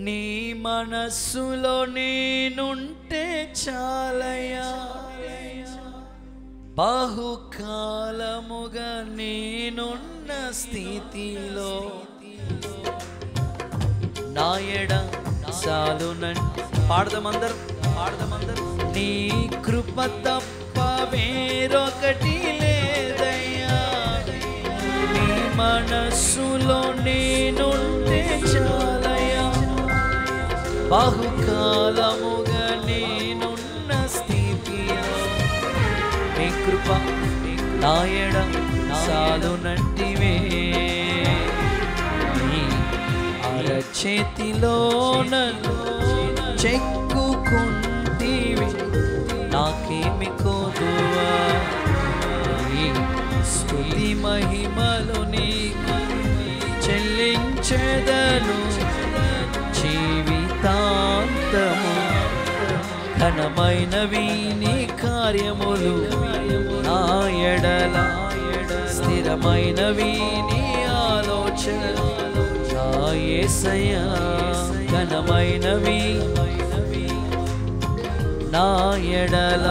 [SPEAKER 1] నీ మనస్సులో నేనుంటే చాలయ్యా. బహుకాలముగా నేనున్న స్థితిలో నా ఎడ చాలునండి. పాడదామందరు. నీ కృప తప్ప వేరొకటి లేదయ్యా, నీ మనస్సులో నేనుంటే చాలయ్యా. బహుకాలముగా నేనున్న స్థితిలో నీ కృప నా ఎడ చాలునంటివే. నీ అరచేతిలో నన్ను చెక్కుకుంటివి, నాకేమి కోదువా. స్తుతి మహిమలు నీకు చెల్లించెదను జీవితాంతము. ఘనమైనవి నీ కార్యములు నా ఎడల, స్థిరమైనవి నీ ఆలోచనలు నా యేసయ్యా. ఘనమైనవి నా ఎడల,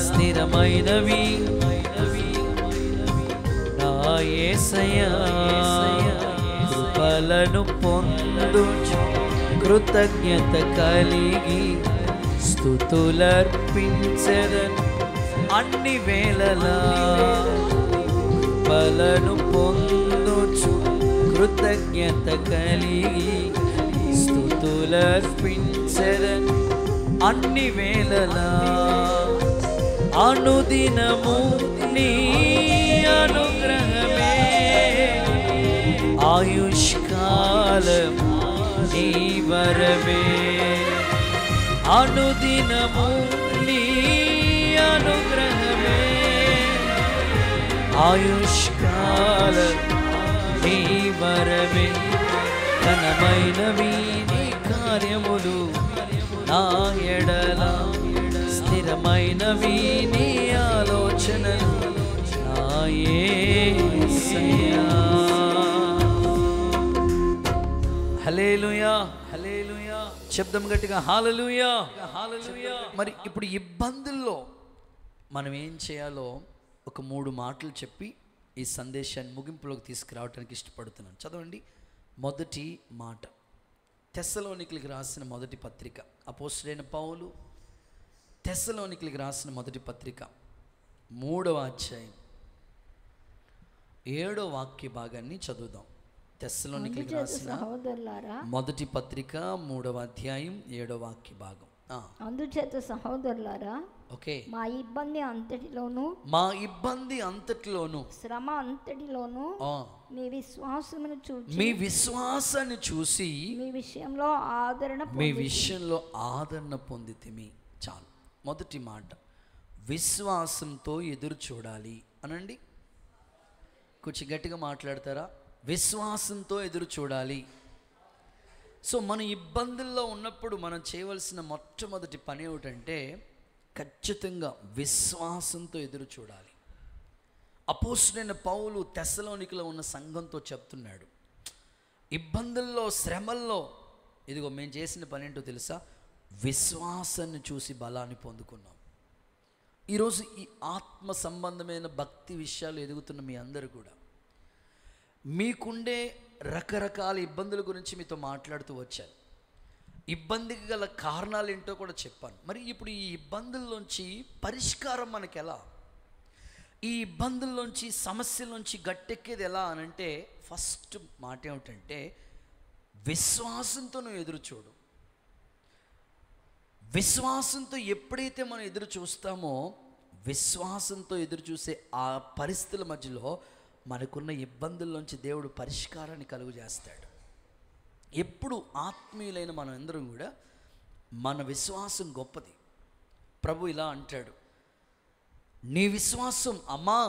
[SPEAKER 1] స్థిరమైనవి నా యేసయ్యా. కృపలను పొందుచు కృతజ్ఞత కలిగి స్తుతులర్పించెదను అన్ని వేళలా. కృపలను పొందుచు కృతజ్ఞత కలిగి స్తుతులర్పించెదను అన్ని వేళలా. అనుదినము నీ అనుగ్రహమే, ఆయుష్కాలం నీ వరమే. అనుదినము నీ అనుగ్రహమే, ఆయుష్కాలం నీ వరమే. ఘనమైనవి నీ కార్యములు నా ఎడల, స్థిరమైనవి నీ ఆలోచనలు నా యేసయ్యా. హల్లెలూయా, హల్లెలూయా. శబ్దం గట్టిగా హల్లెలూయా, హల్లెలూయా. మరి ఇప్పుడు ఇబ్బందుల్లో మనం ఏం చేయాలో ఒక 3 మాటలు చెప్పి ఈ సందేశాన్ని ముగింపులోకి తీసుకురావడానికి ఇష్టపడుతున్నాను. చదవండి. మొదటి మాట, తెస్సలోనికీయులకు రాసిన మొదటి పత్రిక, అపోస్తలుడైన పౌలు తెస్సలోనికీయులకు రాసిన మొదటి పత్రిక 3వ అధ్యాయం 7వ వాక్య భాగాన్ని చదువుదాం. తెస్సలోనికీయులకు రాసిన
[SPEAKER 2] సహోదరులారా,
[SPEAKER 1] మొదటి పత్రిక 3వ అధ్యాయం 7వ వాక్య భాగం.
[SPEAKER 2] అందుచేత సహోదరులారా,
[SPEAKER 1] ఓకే,
[SPEAKER 2] మా ఇబ్బంది అంతటిలోను,
[SPEAKER 1] మా ఇబ్బంది అంతటిలోను,
[SPEAKER 2] శ్రమ అంతటిలోను మీ విశ్వాసమును చూసి,
[SPEAKER 1] మీ విశ్వాసాన్ని చూసి
[SPEAKER 2] మీ విషయంలో ఆదరణ
[SPEAKER 1] పొందితిమి. చాలు. మొదటి మాట, విశ్వాసంతో ఎదురు చూడాలి అనండి. కొంచెం గట్టిగా మాట్లాడతారా? విశ్వాసంతో ఎదురు చూడాలి. సో మన ఇబ్బందుల్లో ఉన్నప్పుడు మనం చేయవలసిన మొట్టమొదటి పని ఏమిటంటే ఖచ్చితంగా విశ్వాసంతో ఎదురు చూడాలి. అపోస్తలుడైన పౌలు తెస్సలోనికలో ఉన్న సంఘంతో చెప్తున్నాడు, ఇబ్బందుల్లో, శ్రమల్లో ఇదిగో మేము చేసిన పని ఏంటో తెలుసా? విశ్వాసాన్ని చూసి బలాన్ని పొందుకున్నాం. ఈరోజు ఈ ఆత్మ సంబంధమైన భక్తి విషయాలు ఎదుగుతున్న మీ అందరూ కూడా మీకుండే రకరకాల ఇబ్బందుల గురించి మీతో మాట్లాడుతూ వచ్చాను. ఇబ్బందికి గల కారణాలు ఏంటో కూడా చెప్పాను. మరి ఇప్పుడు ఈ ఇబ్బందుల్లోంచి పరిష్కారం మనకి ఎలా? ఈ ఇబ్బందుల్లోంచి, సమస్యల్లోంచి గట్టెక్కేది ఎలా అనంటే ఫస్ట్ మాట ఏమిటంటే విశ్వాసంతో నువ్వు ఎదురు చూడు. విశ్వాసంతో ఎప్పుడైతే మనం ఎదురు చూస్తామో, విశ్వాసంతో ఎదురు చూసే ఆ పరిస్థితుల మధ్యలో మనకున్న ఇబ్బందుల్లోంచి దేవుడు పరిష్కారాన్ని కలుగు చేస్తాడు. ఎప్పుడు ఆత్మీయులైన మనం అందరం కూడా మన విశ్వాసం గొప్పది. ప్రభు ఇలా అంటాడు, నీ విశ్వాసం, అమ్మా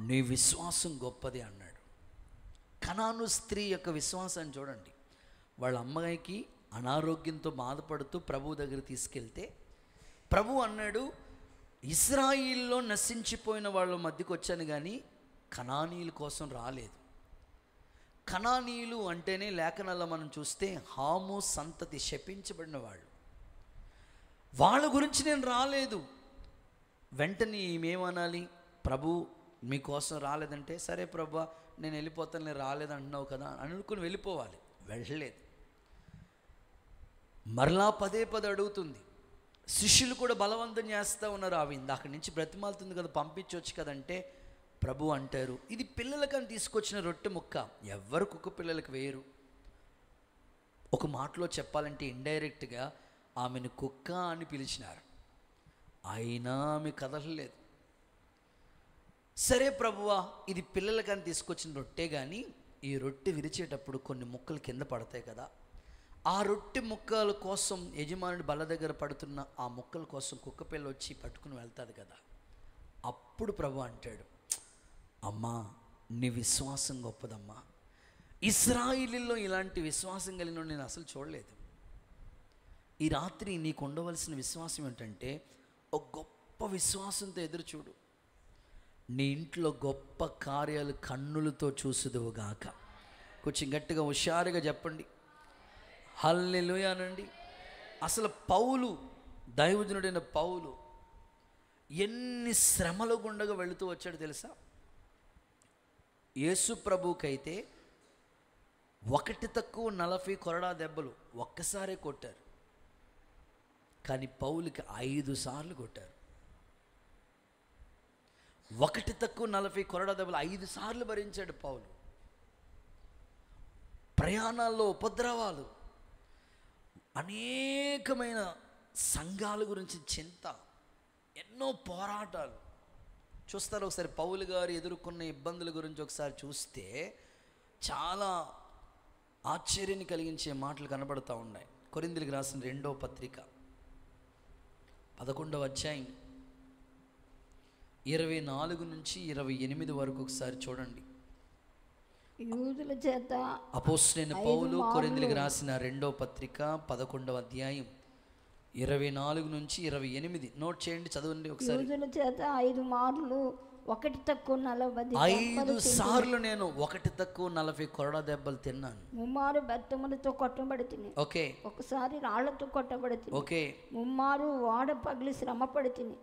[SPEAKER 1] నీ విశ్వాసం గొప్పది అన్నాడు. కనాను స్త్రీ యొక్క విశ్వాసాన్ని చూడండి. వాళ్ళ అమ్మాయికి అనారోగ్యంతో బాధపడుతూ ప్రభు దగ్గర తీసుకెళ్తే ప్రభు అన్నాడు, ఇశ్రాయిల్లో నశించిపోయిన వాళ్ళ మధ్యకు వచ్చాను కానీ కనానీయుల కోసం రాలేదు. కనానీయులు అంటేనే లేఖనాల్లో మనం చూస్తే హాము సంతతి, శపించబడిన వాళ్ళు. వాళ్ళ గురించి నేను రాలేదు. వెంటనే ఏమనాలి? ప్రభు మీకోసం రాలేదంటే, సరే ప్రభు నేను వెళ్ళిపోతాను, నేను రాలేదంటున్నావు కదా అని అనుకుని వెళ్ళిపోవాలి. వెళ్ళలేదు. మరలా పదే అడుగుతుంది. శిష్యులు కూడా బలవంతం చేస్తూ ఉన్నారు. అవి ఇందాక నుంచి బ్రతిమాలుతుంది కదా, పంపించవచ్చు కదంటే ప్రభు అంటారు, ఇది పిల్లలకని తీసుకొచ్చిన రొట్టె ముక్క, ఎవ్వరు కుక్క పిల్లలకు వేయరు. ఒక మాటలో చెప్పాలంటే ఇండైరెక్ట్గా ఆమెను కుక్క అని పిలిచినారు. అయినా ఆమె కదలలేదు. సరే ప్రభువా, ఇది పిల్లలకని తీసుకొచ్చిన రొట్టె, కానీ ఈ రొట్టె విరిచేటప్పుడు కొన్ని ముక్కలు కింద పడతాయి కదా, ఆ రొట్టె ముక్కల కోసం యజమానుడి బల్ల దగ్గర పడుతున్న ఆ ముక్కల కోసం కుక్క పిల్ల వచ్చి పట్టుకుని వెళ్తుంది కదా. అప్పుడు ప్రభు అంటాడు, అమ్మా నీ విశ్వాసం గొప్పదమ్మా. ఇశ్రాయేలీల్లో ఇలాంటి విశ్వాసం కలిగిన నేను అసలు చూడలేదు. ఈ రాత్రి నీకు ఉండవలసిన విశ్వాసం ఏంటంటే ఒక గొప్ప విశ్వాసంతో ఎదురు చూడు. నీ ఇంట్లో గొప్ప కార్యాలు కన్నులతో చూసుదువుగాక. కొంచెం గట్టిగా హుషారుగా చెప్పండి హల్లెలూయా అనండి. అసలు పౌలు, దైవజనుడైన పౌలు ఎన్ని శ్రమల గుండగా వెళుతూ వచ్చాడు తెలుసా? యేసు ప్రభుకైతే 1-40 కొరడా దెబ్బలు ఒక్కసారే కొట్టారు, కానీ పౌలుకి 5 సార్లు కొట్టారు. 1-40 కొరడా దెబ్బలు 5 సార్లు భరించాడు పౌలు. ప్రయాణాల్లో ఉపద్రవాలు, అనేకమైన సంఘాల గురించి చింత, ఎన్నో పోరాటాలు. చూస్తారు ఒకసారి పౌలు గారు ఎదుర్కొన్న ఇబ్బందుల గురించి ఒకసారి చూస్తే చాలా ఆశ్చర్యాన్ని కలిగించే మాటలు కనబడుతూ ఉన్నాయి. కొరింథీయులకు రాసిన 2వ పత్రిక 11వ అధ్యాయం 24 నుంచి 28 వరకు ఒకసారి చూడండి.
[SPEAKER 2] యూదుల చేత
[SPEAKER 1] అపోస్తలుడైన పౌలు కొరింథీయులకు రాసిన 2వ పత్రిక 11వ అధ్యాయం 24 నుంచి 28. నోట్ చేయండి, చదవండి ఒకసారి.
[SPEAKER 2] యూదుల చేత 5 మార్లు ఒకటి తక్కువ 40
[SPEAKER 1] 5 సార్లు నేను 1 - 40 దెబ్బలు తిన్నాను.
[SPEAKER 2] ముమ్మారు బెత్తములతో కొట్టబడి తిని,
[SPEAKER 1] ఓకే,
[SPEAKER 2] ఒకసారి రాళ్లతో కొట్టబడి తిని,
[SPEAKER 1] ఓకే,
[SPEAKER 2] ముమ్మారు వాడ పగిలి శ్రమ పడి తిని,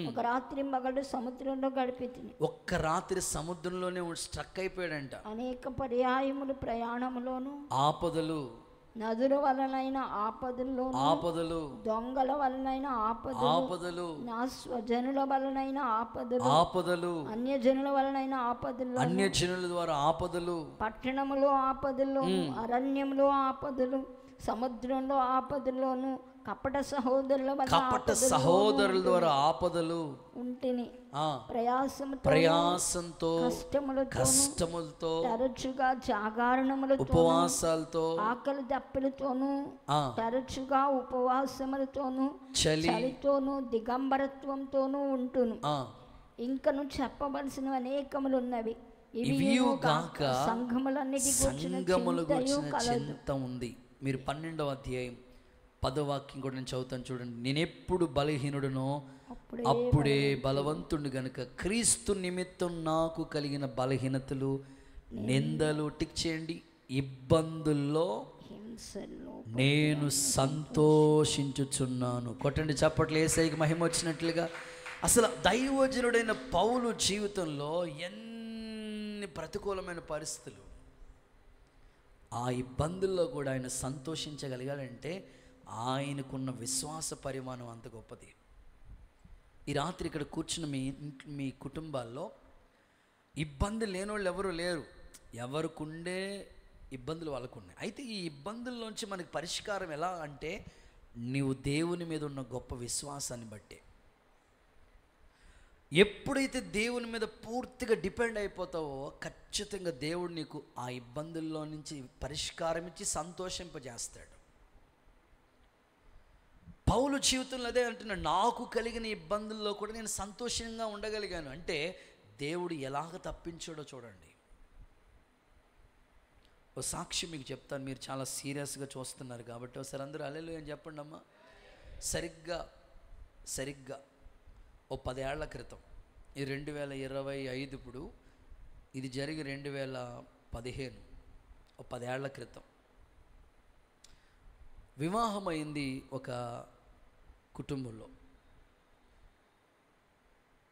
[SPEAKER 2] ఒక రాత్రి మగడు సముద్రంలో గడిపి తిని.
[SPEAKER 1] ఒక్క రాత్రి సముద్రంలోనే స్ట్రక్ అయిపోయాడంట.
[SPEAKER 2] అనేక పర్యాయములు ప్రయాణములోను,
[SPEAKER 1] ఆపదలు,
[SPEAKER 2] నదుల వలనైన ఆపదలు, దొంగల వలనైన
[SPEAKER 1] ఆపదలు,
[SPEAKER 2] నా స్వజనుల వలనైన ఆపదలు, అన్యజనుల వలనైన
[SPEAKER 1] అన్యజనుల ద్వారా ఆపదలు,
[SPEAKER 2] పట్టణములో ఆపదల్లోను, అరణ్యములో ఆపదలు, సముద్రంలో ఆపదల్లోను, కపట సహోదరుల
[SPEAKER 1] ద్వారా ఆపదలు
[SPEAKER 2] ఉంటిని.
[SPEAKER 1] ప్రయాసంతో, కష్టములతో,
[SPEAKER 2] తరచుగా జాగరణములతో,
[SPEAKER 1] ఉపవాసాలతో,
[SPEAKER 2] ఆకలి దప్పులతోను, తరచుగా ఉపవాసములతోను, చలితోను, దిగంబరత్వంతోను ఉంటును. ఇంకను చెప్పవలసిన అనేకములు ఉన్నవి. ఇవియు గాక సంఘముల గురించిన
[SPEAKER 1] చింత ఉంది. మీరు 12వ అధ్యాయం 10వ వాక్యం కూడా నేను చదువుతాను చూడండి. నేనెప్పుడు బలహీనుడునో అప్పుడే బలవంతుడు గనుక క్రీస్తు నిమిత్తం నాకు కలిగిన బలహీనతలు, నిందలు, టిక్ చేయండి, ఇబ్బందుల్లో నేను సంతోషించుచున్నాను. కొట్టండి చప్పట్లు, యేసయ్యకి మహిమ వచ్చినట్లుగా. అసలు దైవజనుడైన పౌలు జీవితంలో ఎన్ని ప్రతికూలమైన పరిస్థితులు, ఆ ఇబ్బందుల్లో కూడా ఆయన సంతోషించగలిగాడంటే ఆయనకున్న విశ్వాస పరిమాణం అంత గొప్పది. ఈ రాత్రి ఇక్కడ కూర్చున్న మీ కుటుంబాల్లో ఇబ్బంది లేనోళ్ళు ఎవరు లేరు. ఎవరికుండే ఇబ్బందులు వాళ్ళకు ఉన్నాయి. అయితే ఈ ఇబ్బందుల్లోంచి మనకి పరిష్కారం ఎలా అంటే నీవు దేవుని మీద ఉన్న గొప్ప విశ్వాసాన్ని బట్టే. ఎప్పుడైతే దేవుని మీద పూర్తిగా డిపెండ్ అయిపోతావో ఖచ్చితంగా దేవుడు నీకు ఆ ఇబ్బందుల్లో నుంచి పరిష్కారం ఇచ్చి సంతోషింపజేస్తాడు. పౌలు జీవితంలో అదే అంటున్నాడు, నాకు కలిగిన ఇబ్బందుల్లో కూడా నేను సంతోషంగా ఉండగలిగాను. అంటే దేవుడు ఎలాగ తప్పించాడో చూడండి. ఓ సాక్షి మీకు చెప్తాను, మీరు చాలా సీరియస్గా చూస్తున్నారు కాబట్టి ఒకసారి అందరూ హల్లెలూయా అని చెప్పండి అమ్మా. సరిగ్గా ఓ 10 ఏళ్ల క్రితం, ఈ 2025, ఇప్పుడు ఇది జరిగి 2015, ఓ 10 ఏళ్ల క్రితం వివాహమైంది ఒక కుటుంబంలో.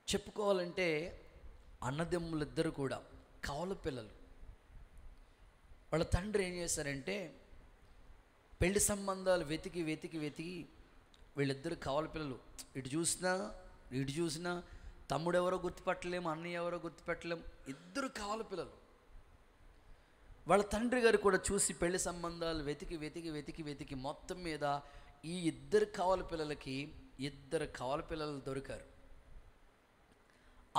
[SPEAKER 1] చెప్పుకోవాలంటే అన్నదమ్ములిద్దరు కూడా కవల పిల్లలు. వాళ్ళ తండ్రి ఏం చేశారంటే పెళ్లి సంబంధాలు వెతికి వీళ్ళిద్దరు కవల పిల్లలు. ఇటు చూసినా తమ్ముడు ఎవరో గుర్తుపట్టలేము, అన్నయ్య ఎవరో గుర్తుపెట్టలేము, ఇద్దరు కవల పిల్లలు. వాళ్ళ తండ్రి గారు కూడా చూసి పెళ్లి సంబంధాలు వెతికి మొత్తం మీద ఈ ఇద్దరు కవల పిల్లలకి 2 కవల పిల్లలు దొరికారు.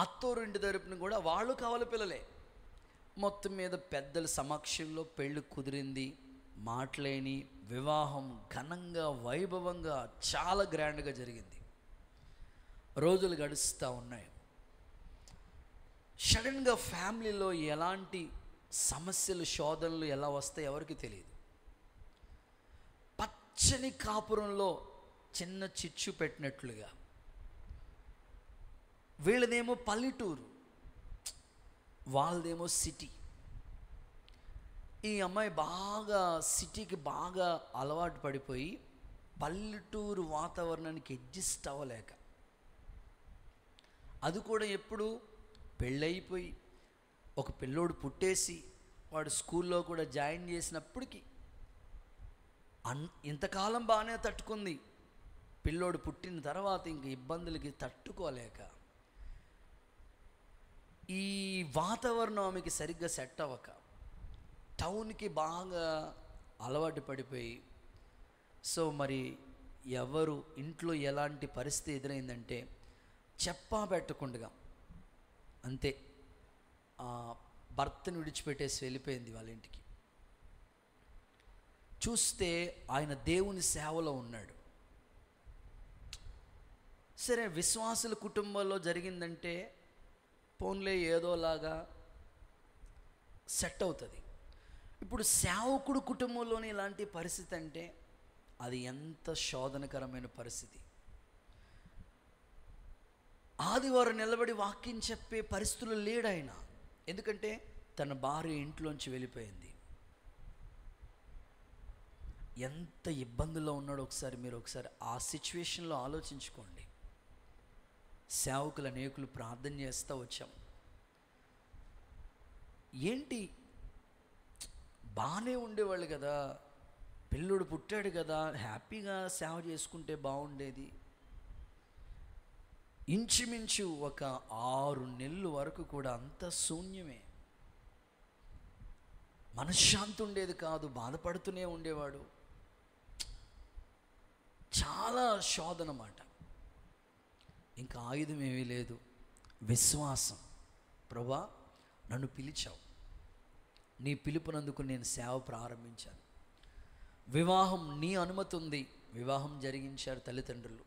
[SPEAKER 1] అత్తోరింటి తరపున కూడా వాళ్ళు కవల పిల్లలే. మొత్తం మీద పెద్దల సమక్షంలో పెళ్ళి కుదిరింది. మాటలేని వివాహం ఘనంగా, వైభవంగా, చాలా గ్రాండ్గా జరిగింది. రోజులు గడుస్తూ ఉన్నాయి. సడన్గా ఫ్యామిలీలో ఎలాంటి సమస్యలు, శోధనలు ఎలా వస్తాయి ఎవరికి తెలియదు. పచ్చని కాపురంలో చిన్న చిచ్చు పెట్టినట్లుగా, వీళ్ళదేమో పల్లెటూరు, వాళ్ళదేమో సిటీ. ఈ అమ్మాయి బాగా సిటీకి బాగా అలవాటు పడిపోయి పల్లెటూరు వాతావరణానికి అడ్జస్ట్ అవ్వలేక, అది కూడా ఎప్పుడు పెళ్ళైపోయి ఒక పిల్లోడు పుట్టేసి వాడు స్కూల్లో కూడా జాయిన్ చేసినప్పటికీ ఇంతకాలం బాగానే తట్టుకుంది. పిల్లోడు పుట్టిన తర్వాత ఇంక ఇబ్బందులకి తట్టుకోలేక ఈ వాతావరణం ఆమెకి సరిగ్గా సెట్ అవ్వక టౌన్కి బాగా అలవాటు పడిపోయి, సో మరి ఎవరు ఇంట్లో ఎలాంటి పరిస్థితి ఎదురైందంటే చెప్పా పెట్టకుండా అంతే భర్తను విడిచిపెట్టేసి వెళ్ళిపోయింది వాళ్ళ ఇంటికి. చూస్తే ఆయన దేవుని సేవలో ఉన్నాడు. సరే, విశ్వాసుల కుటుంబంలో జరిగిందంటే పోన్లే ఏదోలాగా సెట్ అవుతుంది. ఇప్పుడు సేవకుడు కుటుంబంలోని ఇలాంటి పరిస్థితి అంటే అది ఎంత శోధనకరమైన పరిస్థితి. ఆదివారం నిలబడి వాక్యం చెప్పే పరిస్థితులు లేడు ఆయన. ఎందుకంటే తన భార్య ఇంట్లోంచి వెళ్ళిపోయింది. ఎంత ఇబ్బందుల్లో ఉన్నాడో మీరు ఒకసారి ఆ సిచ్యువేషన్లో ఆలోచించుకోండి. సేవకులు అనేకులు ప్రార్థన చేస్తూ వచ్చాం. ఏంటి, బాగానే ఉండేవాళ్ళు కదా, పిల్లుడు పుట్టాడు కదా, హ్యాపీగా సేవ చేసుకుంటే బాగుండేది. ఇంచుమించు ఒక 6 నెలల వరకు కూడా అంత శూన్యమే. మనశ్శాంతి ఉండేది కాదు, బాధపడుతూనే ఉండేవాడు. చాలా శోధన మాట. ఇంకా ఆయుధం ఏమీ లేదు, విశ్వాసం. ప్రభా, నన్ను పిలిచావు, నీ పిలుపునందుకు నేను సేవ ప్రారంభించాను. వివాహం నీ అనుమతి ఉంది, వివాహం జరిగించారు తల్లిదండ్రులు.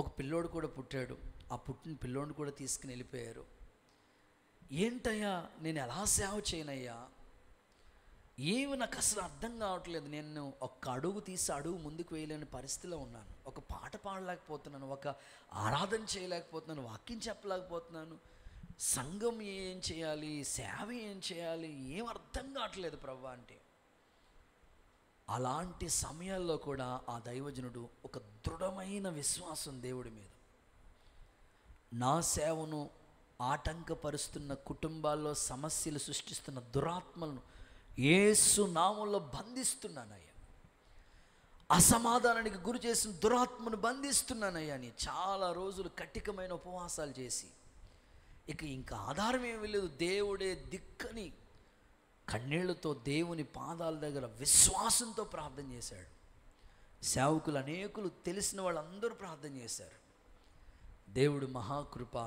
[SPEAKER 1] ఒక పిల్లోడు కూడా పుట్టాడు, ఆ పుట్టిన పిల్లోడిని కూడా తీసుకుని వెళ్ళిపోయారు. ఏంటయ్యా, నేను ఎలా సేవ చేయనయ్యా, ఏమి నాకు అసలు అర్థం కావట్లేదు. నేను ఒక్క అడుగు తీసి అడుగు ముందుకు వేయలేని పరిస్థితిలో ఉన్నాను. ఒక పాట పాడలేకపోతున్నాను, ఒక ఆరాధన చేయలేకపోతున్నాను, వాక్యం చెప్పలేకపోతున్నాను. సంఘం ఏం చేయాలి, సేవ ఏం చేయాలి, ఏం అర్థం కావట్లేదు ప్రభా అంటే. అలాంటి సమయాల్లో కూడా ఆ దైవజనుడు ఒక దృఢమైన విశ్వాసం దేవుడి మీద. నా సేవను ఆటంకపరుస్తున్న, కుటుంబాల్లో సమస్యలు సృష్టిస్తున్న దురాత్మలను యేసు నామంలో బంధిస్తున్నానయ్యా, అసమాధానానికి గురి చేసిన దురాత్మను బంధిస్తున్నానయ్యా అని చాలా రోజులు కఠినమైన ఉపవాసాలు చేసి, ఇంకా ఆధారం ఏమీ లేదు, దేవుడే దిక్కని కన్నీళ్లతో దేవుని పాదాల దగ్గర విశ్వాసంతో ప్రార్థన చేశాడు. సేవకులు అనేకులు, తెలిసిన వాళ్ళందరూ ప్రార్థన చేశారు. దేవుడు మహాకృప,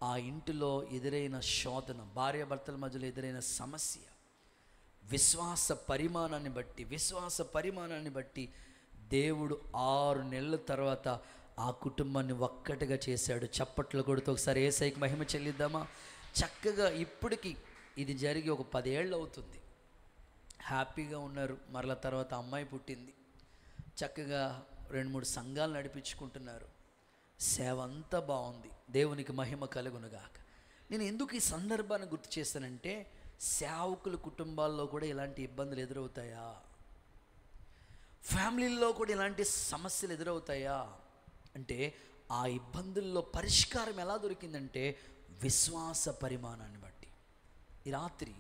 [SPEAKER 1] ఆ ఇంటిలో ఎదురైన శోధన, భార్యాభర్తల మధ్యలో ఎదురైన సమస్య, విశ్వాస పరిమాణాన్ని బట్టి దేవుడు 6 నెలల తర్వాత ఆ కుటుంబాన్ని ఒక్కటిగా చేశాడు. చప్పట్లు కొడుతూ ఒకసారి యేసయ్యకి మహిమ చెల్లిద్దామా? చక్కగా ఇప్పటికి ఇది జరిగి ఒక 10 ఏళ్ళు అవుతుంది. హ్యాపీగా ఉన్నారు. మరల తర్వాత అమ్మాయి పుట్టింది. చక్కగా 2-3 సంఘాలు నడిపించుకుంటున్నారు. సేవ అంతా బాగుంది. దేవునికి మహిమ కలుగునుగాక. నేను ఎందుకు ఈ సందర్భాన్ని గుర్తు చేస్తానంటే, సేవకుల కుటుంబాల్లో కూడా ఇలాంటి ఇబ్బందులు ఎదురవుతాయా? ఫ్యామిలీల్లో కూడా ఇలాంటి సమస్యలు ఎదురవుతాయా అంటే, ఆ ఇబ్బందుల్లో పరిష్కారం ఎలా దొరికిందంటే విశ్వాస పరిమాణాన్ని బట్టి. ఈ రాత్రి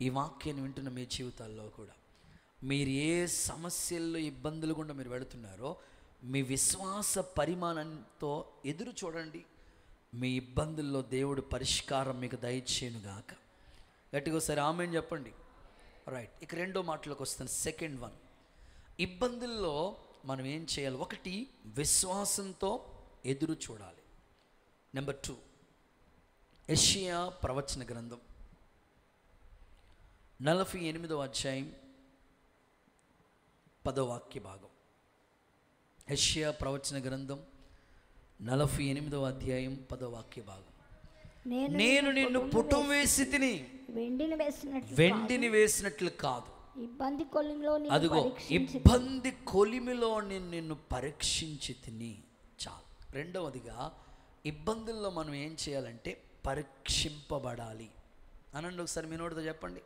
[SPEAKER 1] ఈ వాక్యాన్ని వింటున్న మీ జీవితాల్లో కూడా మీరు ఏ సమస్యల్లో, ఇబ్బందులు గుండా మీరు వెళుతున్నారో, మీ విశ్వాస పరిమాణంతో ఎదురు చూడండి. మీ ఇబ్బందుల్లో దేవుడు పరిష్కారం మీకు దయచేయునుగాక. గట్టిగా ఒకసారి ఆమేన్ చెప్పండి. రైట్, ఇక 2వ మాటలోకి వస్తాను. సెకండ్ వన్, ఇబ్బందుల్లో మనం ఏం చేయాలి? 1, విశ్వాసంతో ఎదురు చూడాలి. నెంబర్ 2, యెషయా ప్రవచన గ్రంథం 48వ అధ్యాయం 10వ వాక్య భాగం. యెషయా ప్రవచన గ్రంథం 48వ అధ్యాయం 10వ వాక్య భాగం. నేను నిన్ను పుటం వేసి తిని వెండిని వేసినట్లు కాదు, అదిగో ఇబ్బంది కొలిమిలో నేను నిన్ను పరీక్షించి తిని. చాలు. 2వదిగా, ఇబ్బందుల్లో మనం ఏం చేయాలంటే పరీక్షింపబడాలి. అనండి ఒకసారి మీ నోటితో చెప్పండి,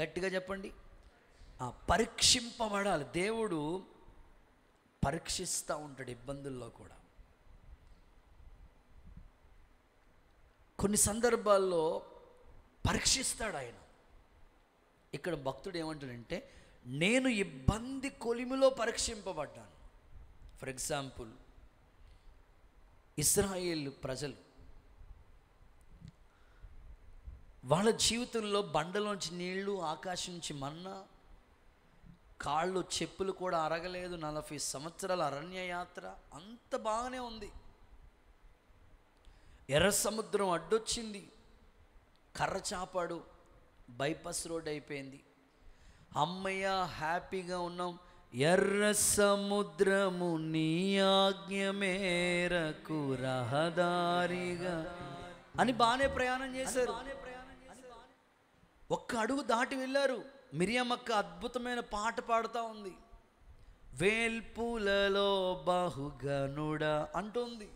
[SPEAKER 1] గట్టిగా చెప్పండి. పరీక్షింపబడాలి. దేవుడు పరీక్షిస్తూ ఉంటాడు ఇబ్బందుల్లో కూడా. కొన్ని సందర్భాల్లో పరీక్షిస్తాడు ఆయన. ఇక్కడ భక్తుడు ఏమంటాడంటే, నేను ఇబ్బంది కొలిమిలో పరీక్షింపబడ్డాను. ఫర్ ఎగ్జాంపుల్, ఇశ్రాయేలు ప్రజలు వాళ్ళ జీవితంలో బండలోంచి నీళ్లు, ఆకాశం నుంచి మన్నా, కాళ్ళు చెప్పులు కూడా అరగలేదు, 40 సంవత్సరాల అరణ్య యాత్ర, అంత బాగానే ఉంది. ఎర్ర సముద్రం అడ్డొచ్చింది, కర్ర చాపాడు, బైపాస్ రోడ్ అయిపోయింది. అమ్మయ్య, హ్యాపీగా ఉన్నాం. ఎర్ర సముద్రము నీ ఆజ్ఞ మేరకు రహదారిగా అని బాగానే ప్రయాణం చేశారు. ఒక్క అడుగు దాటి వెళ్ళారు. మిరియమక్క అద్భుతమైన పాట పాడుతూ ఉంది. వేల్పులలో బహుగనుడా అంటుంది.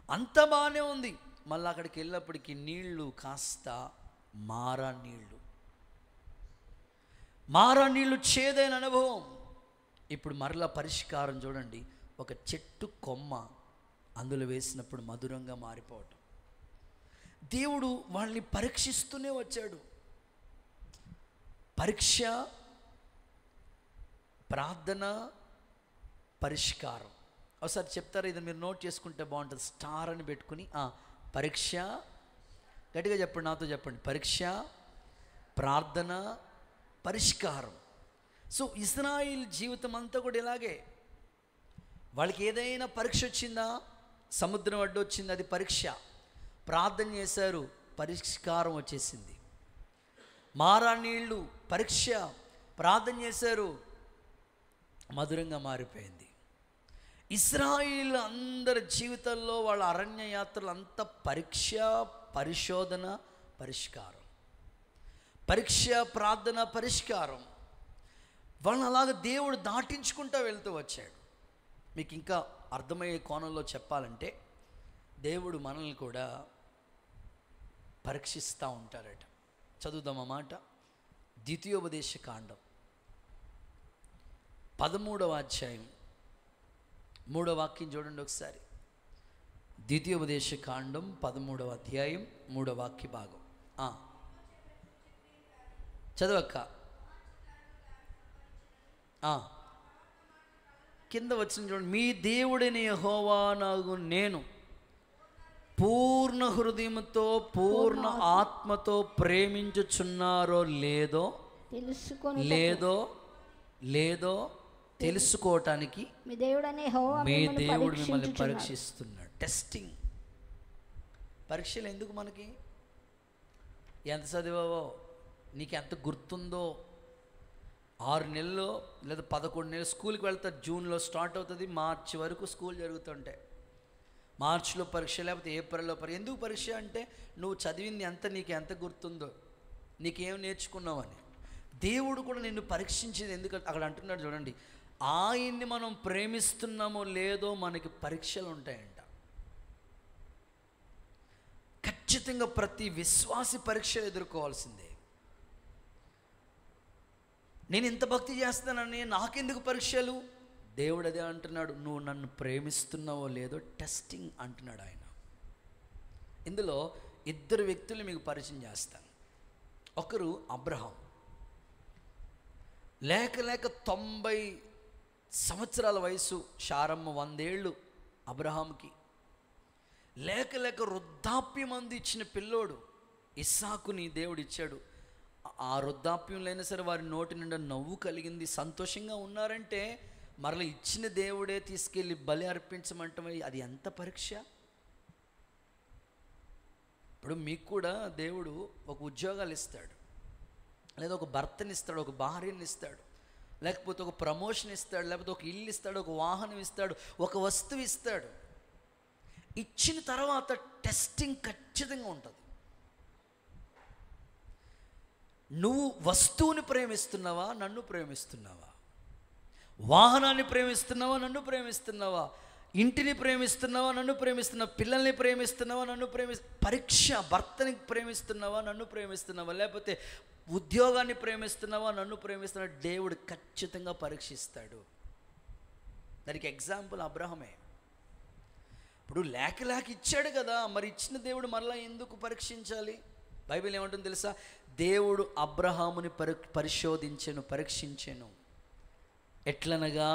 [SPEAKER 1] అంత బాగానే ఉంది. మళ్ళీ అక్కడికి వెళ్ళినప్పటికీ నీళ్లు కాస్త మారా నీళ్లు చేదైన అనుభవం. ఇప్పుడు మరలా పరిష్కారం చూడండి, ఒక చెట్టు కొమ్మ అందులో వేసినప్పుడు మధురంగా మారిపోవటం. దేవుడు వాళ్ళని పరీక్షిస్తూనే వచ్చాడు. పరీక్ష, ప్రార్థన, పరిష్కారం. ఒకసారి చెప్తారా? ఇది మీరు నోట్ చేసుకుంటే బాగుంటుంది. స్టార్ అని పెట్టుకుని పరీక్ష, గట్టిగా చెప్పండి, నాతో చెప్పండి. పరీక్ష, ప్రార్థన, పరిష్కారం. సో ఇశ్రాయేలు జీవితం అంతా కూడా ఇలాగే. వాళ్ళకి ఏదైనా పరీక్ష వచ్చిందా, సముద్రం అడ్డు వచ్చింది, అది పరీక్ష. ప్రార్థన చేశారు, పరిష్కారం వచ్చేసింది. మారా నీళ్ళు పరీక్ష, ప్రార్థన చేశారు, మధురంగా మారిపోయింది. ఇశ్రాయేలు అందరి జీవితాల్లో వాళ్ళ అరణ్య యాత్రలు అంతా పరీక్ష, పరిశోధన, పరిష్కారం. పరీక్ష, ప్రార్థన, పరిష్కారం. వాళ్ళని అలాగ దేవుడు దాటించుకుంటూ వెళ్తూ వచ్చాడు. మీకు ఇంకా అర్థమయ్యే కోణంలో చెప్పాలంటే, దేవుడు మనల్ని కూడా పరీక్షిస్తూ ఉంటారట. చదువుదాం ఆ మాట. ద్వితీయోపదేశ కాండం 13వ అధ్యాయం 3వ వాక్యం చూడండి ఒకసారి. ద్వితీయోపదేశ కాండం 13వ అధ్యాయం 3వ వాక్య భాగం. చదవక్క. కింద వచ్చిన చూడండి. మీ దేవుడిని యెహోవానగు నేను పూర్ణ హృదయంతో పూర్ణ ఆత్మతో ప్రేమించుచున్నారో లేదో తెలుసుకోవటానికి
[SPEAKER 2] మీ దేవుడు
[SPEAKER 1] మిమ్మల్ని పరీక్షిస్తున్నాడు. టెస్టింగ్. పరీక్షలు ఎందుకు మనకి? ఎంత చదివావో, నీకు ఎంత గుర్తుందో. 6 నెలలు లేదా 11 నెలలు స్కూల్కి వెళ్తారు. జూన్లో స్టార్ట్ అవుతుంది, మార్చి వరకు స్కూల్ జరుగుతుంటాయి. మార్చిలో పరీక్ష, లేకపోతే ఏప్రిల్లో పరీక్ష. ఎందుకు పరీక్ష అంటే నువ్వు చదివింది నీకు ఎంత గుర్తుందో, నీకేం నేర్చుకున్నావు అని. దేవుడు కూడా నిన్ను పరీక్షించేది ఎందుకంటే అక్కడ అంటున్నాడు చూడండి, ఆయన్ని మనం ప్రేమిస్తున్నామో లేదో మనకి పరీక్షలు ఉంటాయంట. ఖచ్చితంగా ప్రతి విశ్వాసి పరీక్షలు ఎదుర్కోవాల్సిందే. నేను ఇంత భక్తి చేస్తానని నాకెందుకు పరీక్షలు? దేవుడు అదే అంటున్నాడు, నువ్వు నన్ను ప్రేమిస్తున్నావో లేదో టెస్టింగ్ అంటున్నాడు ఆయన. ఇందులో 2 వ్యక్తులు మీకు పరిచయం చేస్తాను. ఒకరు అబ్రహాం. లేక 90 సంవత్సరాల వయసు, శారమ్మ 100 ఏళ్ళు అబ్రహాంకి. లేక వృద్ధాప్యం అంది ఇచ్చిన పిల్లోడు ఇస్సాకుని దేవుడు ఇచ్చాడు. ఆ వృద్ధాప్యంలో అయినా సరే వారి నోటి నిండా నవ్వు కలిగింది, సంతోషంగా ఉన్నారంటే మరలా ఇచ్చిన దేవుడే తీసుకెళ్ళి బలి అర్పించమంటే అది ఎంత పరీక్ష. ఇప్పుడు మీకు కూడా దేవుడు ఒక ఉద్యోగాలు ఇస్తాడు, లేదా ఒక భర్తని ఇస్తాడు, ఒక భార్యని ఇస్తాడు, లేకపోతే ఒక ప్రమోషన్ ఇస్తాడు, లేకపోతే ఒక ఇల్లు ఇస్తాడు, ఒక వాహనం ఇస్తాడు, ఒక వస్తువు ఇస్తాడు. ఇచ్చిన తర్వాత టెస్టింగ్ ఖచ్చితంగా ఉంటుంది. నువ్వు వస్తువుని ప్రేమిస్తున్నావా, నన్ను ప్రేమిస్తున్నావా? వాహనాన్ని ప్రేమిస్తున్నావా, నన్ను ప్రేమిస్తున్నావా? ఇంటిని ప్రేమిస్తున్నావా, నన్ను ప్రేమిస్తున్నావా? పిల్లల్ని ప్రేమిస్తున్నావా, నన్ను పరీక్ష. భర్తని ప్రేమిస్తున్నావా, నన్ను ప్రేమిస్తున్నావా? లేకపోతే ఉద్యోగాన్ని ప్రేమిస్తున్నావా, నన్ను ప్రేమిస్తున్నావా? దేవుడు ఖచ్చితంగా పరీక్షిస్తాడు. దానికి ఎగ్జాంపుల్ అబ్రహమే. ఇప్పుడు లేక ఇచ్చాడు కదా, మరి ఇచ్చిన దేవుడు మరలా ఎందుకు పరీక్షించాలి? బైబిల్ ఏమంటుంది తెలుసా? దేవుడు అబ్రహాముని పరీక్షించెను. ఎట్లనగా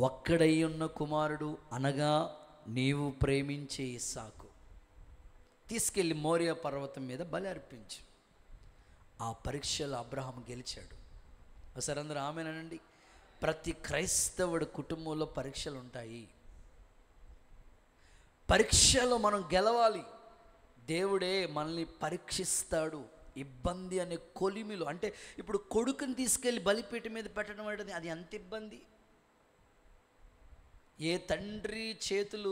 [SPEAKER 1] ఒక్కడై ఉన్న కుమారుడు అనగా నీవు ప్రేమించే ఇస్సాకు తీసుకెళ్ళి మోరియా పర్వతం మీద బలి అర్పించు. ఆ పరీక్షలో అబ్రహాం గెలిచాడు. ఒకసారి అందరూ ఆమేనండి. ప్రతి క్రైస్తవుడి కుటుంబంలో పరీక్షలు ఉంటాయి. పరీక్షలో మనం గెలవాలి. దేవుడే మనల్ని పరీక్షిస్తాడు. ఇబ్బంది అనే కొలిమిలో, అంటే ఇప్పుడు కొడుకుని తీసుకెళ్ళి బలిపీఠం మీద పెట్టడం అంటే అది ఎంత ఇబ్బంది. ఏ తండ్రి చేతులు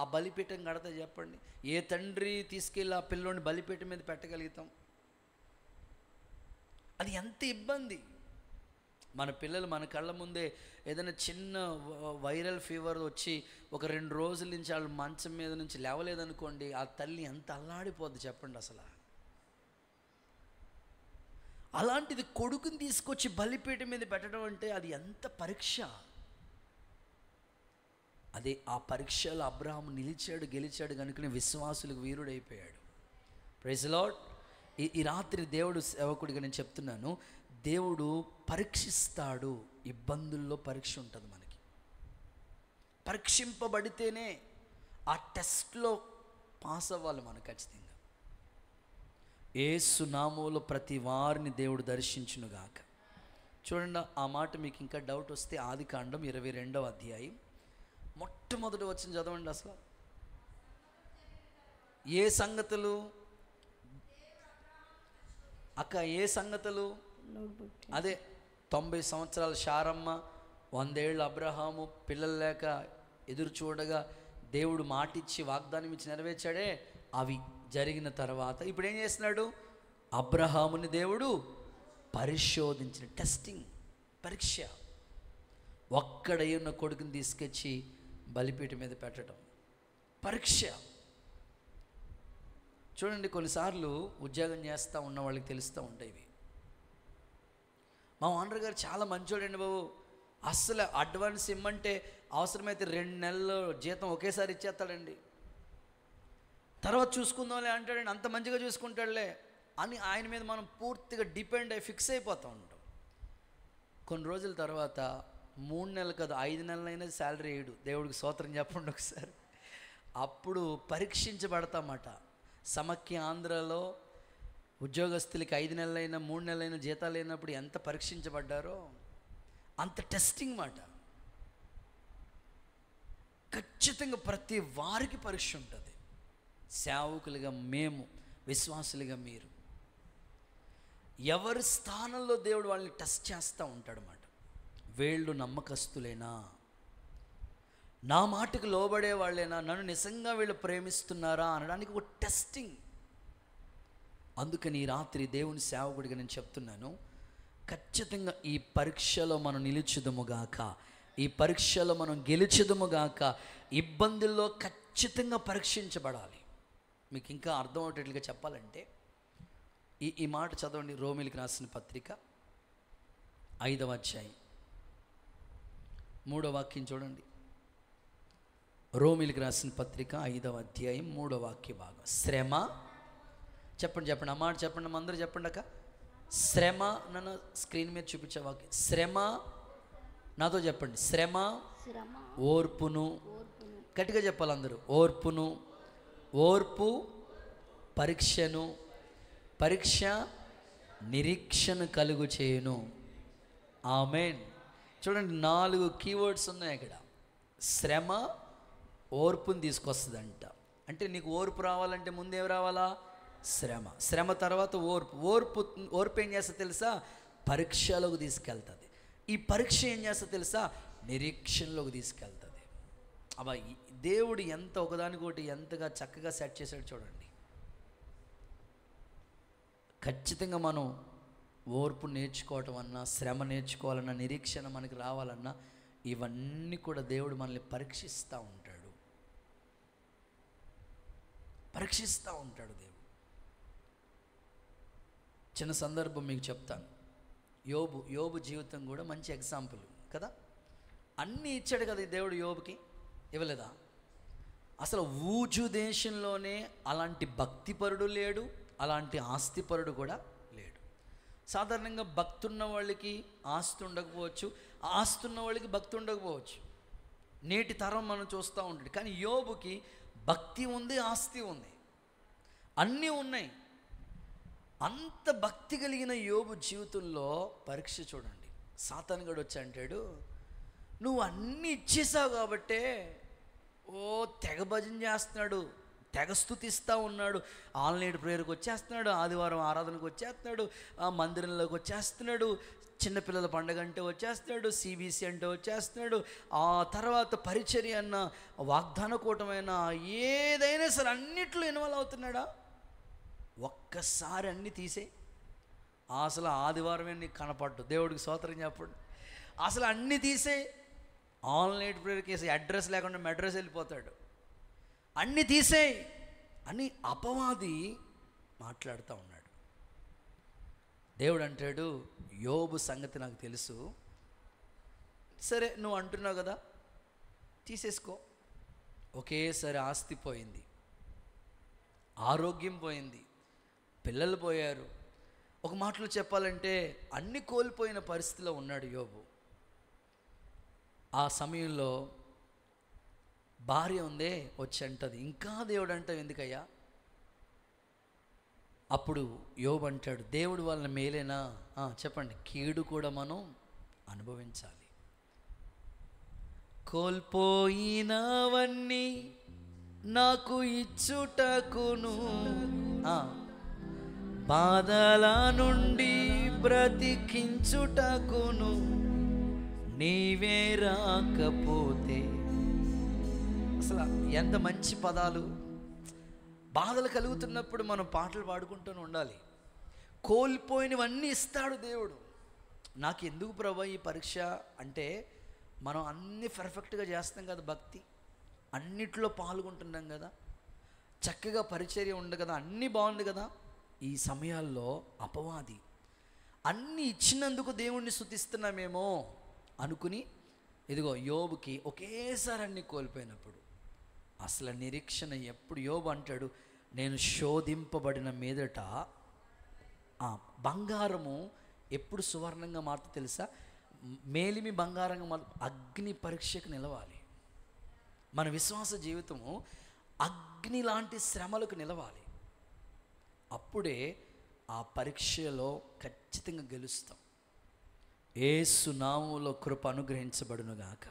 [SPEAKER 1] ఆ బలిపీఠం కడతా చెప్పండి? ఏ తండ్రి తీసుకెళ్ళి ఆ పిల్లోని బలిపీఠం మీద పెట్టగలుగుతాం? అది ఎంత ఇబ్బంది. మన పిల్లలు మన కళ్ళ ముందే ఏదైనా చిన్న వైరల్ ఫీవర్ వచ్చి ఒక 2 రోజుల నుంచి వాళ్ళు మంచం మీద నుంచి లేవలేదనుకోండి, ఆ తల్లి ఎంత అల్లాడిపోద్ది చెప్పండి అసలు. అలాంటిది కొడుకుని తీసుకొచ్చి బలిపీఠం మీద పెట్టడం అంటే అది ఎంత పరీక్ష. అదే ఆ పరీక్షలో అబ్రహాము నిలిచాడు, గెలిచాడు కనుకనే విశ్వాసులకు వీరుడైపోయాడు. Praise the lord. ఈ రాత్రి దేవుడు సేవకుడిగా నేను చెప్తున్నాను, దేవుడు పరీక్షిస్తాడు. ఇబ్బందుల్లో పరీక్ష ఉంటుంది మనకి. పరీక్షింపబడితేనే ఆ టెస్ట్లో పాస్ అవ్వాలి మనం ఖచ్చితంగా. యేసు నామములో ప్రతి వారిని దేవుడు దర్శించునుగాక. చూడండి, ఆ మాట మీకు ఇంకా డౌట్ వస్తే ఆదికాండం 22వ అధ్యాయం మొట్టమొదటి వచనం చదవండి. అసలు ఏ సంగతులు అక్క, ఏ సంగతులు? అదే 90 సంవత్సరాల శారమ్మ, 100 ఏళ్ళ అబ్రహాము, పిల్లలు లేక ఎదురు చూడగా దేవుడు మాటిచ్చి వాగ్దానం ఇచ్చి నెరవేర్చాడే, అవి జరిగిన తర్వాత ఇప్పుడు ఏం చేస్తున్నాడు? అబ్రహాముని దేవుడు పరిశోధించిన, టెస్టింగ్, పరీక్ష. ఒక్కడై ఉన్న కొడుకుని తీసుకొచ్చి బలిపీఠం మీద పెట్టడం పరీక్ష. చూడండి, కొన్నిసార్లు ఉద్యోగం చేస్తూ ఉన్న వాళ్ళకి తెలుస్తూ ఉంటాయి ఇవి. మా ఓనర్ గారు చాలా మంచోడండి బాబు, అస్సలు అడ్వాన్స్ ఇమ్మంటే అవసరమైతే 2 నెలలు జీతం ఒకేసారి ఇచ్చేస్తాడండి, తర్వాత చూసుకుందాంలే అంటాడండి, అంత మంచిగా చూసుకుంటాడులే అని ఆయన మీద మనం పూర్తిగా డిపెండ్ అయ్యి ఫిక్స్ అయిపోతూ ఉంటాం. కొన్ని రోజుల తర్వాత 3 నెలలు కాదు 5 నెలలైనా శాలరీ వేయడు. దేవుడికి స్తోత్రం చెప్పండి ఒకసారి. అప్పుడు పరీక్షించబడతామట. సమాఖ్య ఆంధ్రలో ఉద్యోగస్తులకి 5 నెలలైనా 3 నెలలైనా జీతాలు లేనప్పుడు ఎంత పరీక్షించబడ్డారో అంత టెస్టింగ్ మాట. ఖచ్చితంగా ప్రతి వారికి పరీక్ష ఉంటుంది. సేవకులుగా మేము, విశ్వాసులుగా మీరు, ఎవరి స్థానంలో దేవుడు వాళ్ళని టెస్ట్ చేస్తూ ఉంటాడు అన్నమాట. వీళ్ళు నమ్మకస్తులేనా, నా మాటకు లోబడే వాళ్ళేనా, నన్ను నిజంగా వీళ్ళు ప్రేమిస్తున్నారా అనడానికి ఒక టెస్టింగ్. అందుకని ఈ రాత్రి దేవుని సేవకుడిగా నేను చెప్తున్నాను, ఖచ్చితంగా ఈ పరీక్షలో మనం నిలుచుదుముగాక, ఈ పరీక్షలో మనం గెలుచుదుముగాక. ఇబ్బందుల్లో ఖచ్చితంగా పరీక్షించబడాలి. మీకు ఇంకా అర్థమయ్యేటట్లుగా చెప్పాలంటే ఈ మాట చదవండి. రోమీయులకు రాసిన పత్రిక 5వ అధ్యాయం 3వ వాక్యం చూడండి. రోమీయులకు రాసిన పత్రిక 5వ అధ్యాయం 3వ వాక్య భాగం. శ్రమ, చెప్పండి చెప్పండి, ఆ మాట చెప్పండి, అందరూ చెప్పండి అక్క. శ్రమ, నన్ను స్క్రీన్ మీద చూపించే వాక్యం. శ్రమ, నాతో చెప్పండి. శ్రమ ఓర్పును, గట్టిగా చెప్పాలి అందరూ. ఓర్పును, ఓర్పు పరీక్షను, పరీక్ష నిరీక్షణ కలుగు చేయును. ఆమేన్. చూడండి, 4 కీవర్డ్స్ ఉన్నాయి ఇక్కడ. శ్రమ ఓర్పుని తీసుకొస్తుందంట. అంటే నీకు ఓర్పు రావాలంటే ముందేం రావాలా? శ్రమ. శ్రమ తర్వాత ఓర్పు ఏం చేస్తా తెలుసా? పరీక్షలోకి తీసుకెళ్తుంది. ఈ పరీక్ష ఏం చేస్తా తెలుసా? నిరీక్షణలోకి తీసుకెళ్తుంది. అబ్బా, దేవుడు ఎంత ఒకదానికొకటి ఎంతగా చక్కగా సెట్ చేశాడు చూడండి. ఖచ్చితంగా మనం ఓర్పు నేర్చుకోవటం అన్నా, శ్రమ నేర్చుకోవాలన్నా, నిరీక్షణ మనకి రావాలన్నా, ఇవన్నీ కూడా దేవుడు మనల్ని పరీక్షిస్తూ ఉంటాడు, పరీక్షిస్తూ ఉంటాడు దేవుడు. చిన్న సందర్భం మీకు చెప్తాను. యోబు జీవితం కూడా మంచి ఎగ్జాంపుల్ కదా. అన్నీ ఇచ్చాడు కదా ఈ దేవుడు, యోబుకి ఇవ్వలేదా? అసలు ఊజు దేశంలోనే అలాంటి భక్తిపరుడు లేడు, అలాంటి ఆస్తిపరుడు కూడా లేడు. సాధారణంగా భక్తి ఉన్న వాళ్ళకి ఆస్తి ఉండకపోవచ్చు, ఆస్తి ఉన్న వాళ్ళకి భక్తి ఉండకపోవచ్చు. నేటి తరం మనం చూస్తూ ఉంటాడు. కానీ యోబుకి భక్తి ఉంది, ఆస్తి ఉంది, అన్నీ ఉన్నాయి. అంత భక్తి కలిగిన యోబు జీవితంలో పరీక్ష చూడండి. సాతానుగాడు వచ్చి అంటాడు, నువ్వు అన్నీ ఇచ్చేసావు కాబట్టే తెగ భజన చేస్తున్నాడు, తెగ స్తుతిస్తూ ఉన్నాడు, ఆన్లైన్ ప్రేయర్కి వచ్చేస్తున్నాడు, ఆదివారం ఆరాధనకు వచ్చేస్తున్నాడు, మందిరంలోకి వచ్చేస్తున్నాడు, చిన్నపిల్లల పండుగ అంటే వచ్చేస్తున్నాడు, సిబిసి అంటే వచ్చేస్తున్నాడు, ఆ తర్వాత పరిచర్య అన్న, వాగ్దాన కూటమైన, ఏదైనా సరే అన్నిట్లో ఇన్వాల్వ్ అవుతున్నాడా? ఒక్కసారి అన్నీ తీసే, అసలు ఆదివారమే నీకు కనపడ్డు. దేవుడికి స్తోత్రం చెప్పండి. అసలు అన్నీ తీసే all night prayer case address లేకుండా మెడ్రస్ వెళ్ళిపోతాడు. అన్నీ తీసేయి అని అపవాది మాట్లాడుతూ ఉన్నాడు. దేవుడు అంటాడు, యోబు సంగతి నాకు తెలుసు, సరే నువ్వు అంటున్నావు కదా, తీసేసుకో. ఒకేసారి ఆస్తి పోయింది, ఆరోగ్యం పోయింది, పిల్లలు పోయారు. ఒక మాటలో చెప్పాలంటే అన్ని కోల్పోయిన పరిస్థితిలో ఉన్నాడు యోబు. ఆ సమయంలో భార్య ఉందే వచ్చి అంటది, ఇంకా దేవుడు అంటావు ఎందుకయ్యా? అప్పుడు యోబు అంటాడు, దేవుడు వాళ్ళ మేలేనా? చెప్పండి. కీడు కూడా మనం అనుభవించాలి. కోల్పోయినవన్నీ నాకు ఇచ్చుటకును, బాధల నుండి బ్రతికించుటకును నీవే రాకపోతే. అసలు ఎంత మంచి పదాలు! బాధలు కలుగుతున్నప్పుడు మనం పాటలు పాడుకుంటూనే ఉండాలి. కోల్పోయినవన్నీ ఇస్తాడు దేవుడు. నాకు ఎందుకు ప్రభా ఈ పరీక్ష అంటే, మనం అన్నీ పర్ఫెక్ట్గా చేస్తాం కదా, భక్తి అన్నిట్లో పాల్గొంటున్నాం కదా, చక్కగా పరిచర్య ఉంది కదా, అన్నీ బాగుంది కదా. ఈ సమయాల్లో అపవాది అన్నీ ఇచ్చినందుకు దేవుణ్ణి స్తుతిస్తున్నామేమో అనుకుని, ఇదిగో యోబుకి ఒకేసారి అన్నీ కోల్పోయినప్పుడు అసలు నిరీక్షణ ఎప్పుడు, యోబు అంటాడు, నేను శోధింపబడిన మీదట బంగారము ఎప్పుడు సువర్ణంగా మారుతుందో తెలుసా? మేలిమి బంగారంగా అగ్ని పరీక్షకు నిలవాలి. మన విశ్వాస జీవితము అగ్ని లాంటి శ్రమలకు నిలవాలి. అప్పుడే ఆ పరీక్షలో ఖచ్చితంగా గెలుస్తాం. యేసు నామములో కృప అనుగ్రహించబడునుగాక.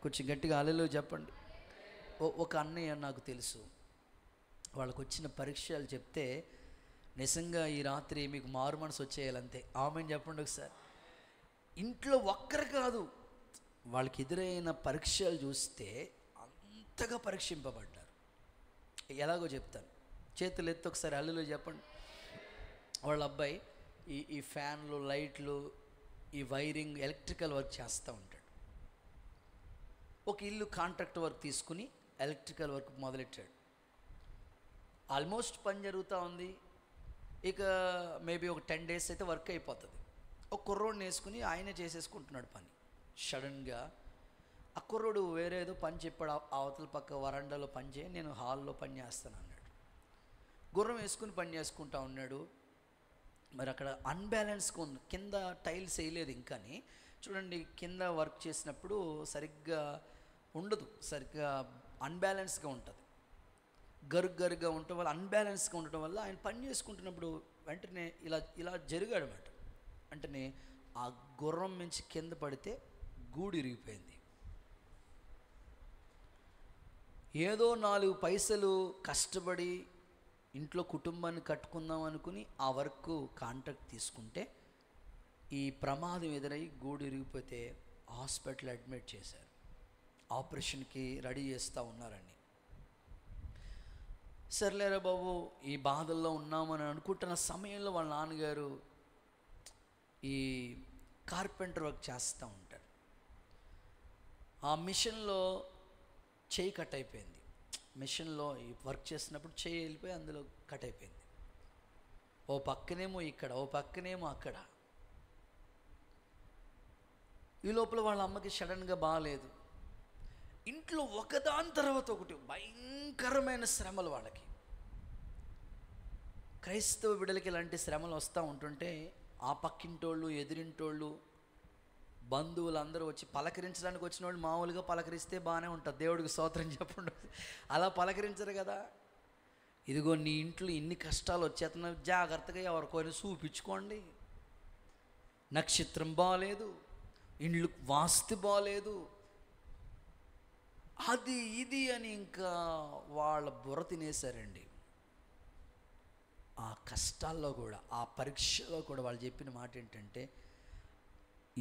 [SPEAKER 1] కొంచెం గట్టిగా హల్లెలూయా చెప్పండి. ఒక అన్నయ్య నాకు తెలుసు, వాళ్ళకు వచ్చిన పరీక్షలు చెప్తే నిజంగా ఈ రాత్రి మీకు మారు మనసు వచ్చేయాలంతే. ఆమెను చెప్పండి ఒకసారి. ఇంట్లో ఒక్కరు కాదు, వాళ్ళకి ఎదురైన పరీక్షలు చూస్తే అంతగా పరీక్షింపబడ్డారు. ఎలాగో చెప్తాను, చేతులు ఎత్తి ఒకసారి హల్లెలూయా చెప్పండి. వాళ్ళ అబ్బాయి ఈ ఫ్యాన్లు, లైట్లు, ఈ వైరింగ్, ఎలక్ట్రికల్ వర్క్ చేస్తూ ఉంటాడు. ఒక ఇల్లు కాంట్రాక్ట్ వర్క్ తీసుకుని ఎలక్ట్రికల్ వర్క్ మొదలెట్టాడు. ఆల్మోస్ట్ పని జరుగుతూ ఉంది. ఇక మేబీ ఒక 10 days అయితే వర్క్ అయిపోతుంది. ఒక కుర్రోడిని వేసుకుని ఆయనే చేసేసుకుంటున్నాడు పని. సడన్గా ఆ కుర్రోడు వేరే ఏదో పని చెప్పాడు, అవతల పక్క వరండాలో పని చేయి, నేను హాల్లో పని చేస్తాను అన్నాడు. గుర్రం వేసుకుని పని చేసుకుంటా ఉన్నాడు. మరి అక్కడ అన్బ్యాలెన్స్గా ఉంది, కింద టైల్స్ వేయలేదు ఇంకాని. చూడండి, కింద వర్క్ చేసినప్పుడు సరిగ్గా ఉండదు, సరిగ్గా అన్బ్యాలెన్స్గా ఉంటుంది, గరుగ్గా ఉండటం వల్ల, అన్బ్యాలెన్స్గా ఉండటం వల్ల ఆయన పని చేసుకుంటున్నప్పుడు వెంటనే ఇలా జరిగాడు అన్నమాట. వెంటనే ఆ గుర్రం నుంచి కింద పడితే గూడు ఇరిగిపోయింది. ఏదో 4 పైసలు కష్టపడి ఇంట్లో కుటుంబాన్ని కట్టుకుందాం అనుకుని ఆ వర్క్ కాంట్రాక్ట్ తీసుకుంటే ఈ ప్రమాదం ఎదురై గూడు ఇరిగిపోతే హాస్పిటల్ అడ్మిట్ చేశారు. ఆపరేషన్కి రెడీ చేస్తూ ఉన్నారండి. సర్లేరా బాబు, ఈ బాధల్లో ఉన్నామని అనుకుంటున్న సమయంలో వాళ్ళ నాన్నగారు ఈ కార్పెంటర్ వర్క్ చేస్తూ ఉంటారు. ఆ మిషన్లో చేయి కట్ అయిపోయింది. మిషన్లో ఈ వర్క్ చేసినప్పుడు చేయి వెళ్ళిపోయి అందులో కట్ అయిపోయింది. ఓ పక్కనేమో ఇక్కడ, ఓ పక్కనేమో అక్కడ. ఈ లోపల వాళ్ళ అమ్మకి సడన్గా బాగాలేదు. ఇంట్లో ఒకదాని తర్వాత ఒకటి భయంకరమైన శ్రమలు వాళ్ళకి. క్రైస్తవ బిడ్డలకి ఇలాంటి శ్రమలు వస్తూ ఉంటుంటే ఆ పక్కింటోళ్ళు, ఎదిరింటోళ్ళు, బంధువులు అందరూ వచ్చి పలకరించడానికి వచ్చిన వాళ్ళు మామూలుగా పలకరిస్తే బాగానే ఉంటుంది, దేవుడికి స్తోత్రం చెప్పండి. అలా పలకరించరు కదా. ఇదిగో నీ ఇంట్లో ఇన్ని కష్టాలు వచ్చేస్తున్నాయి, జాగ్రత్తగా ఎవరికైనా చూపించుకోండి. నక్షత్రం బాగాలేదు, ఇండ్లు వాస్తు బాగాలేదు, అది ఇది అని ఇంకా వాళ్ళ బుర్ర తినేశారండి. ఆ కష్టాల్లో కూడా, ఆ పరీక్షలో కూడా వాళ్ళు చెప్పిన మాట ఏంటంటే,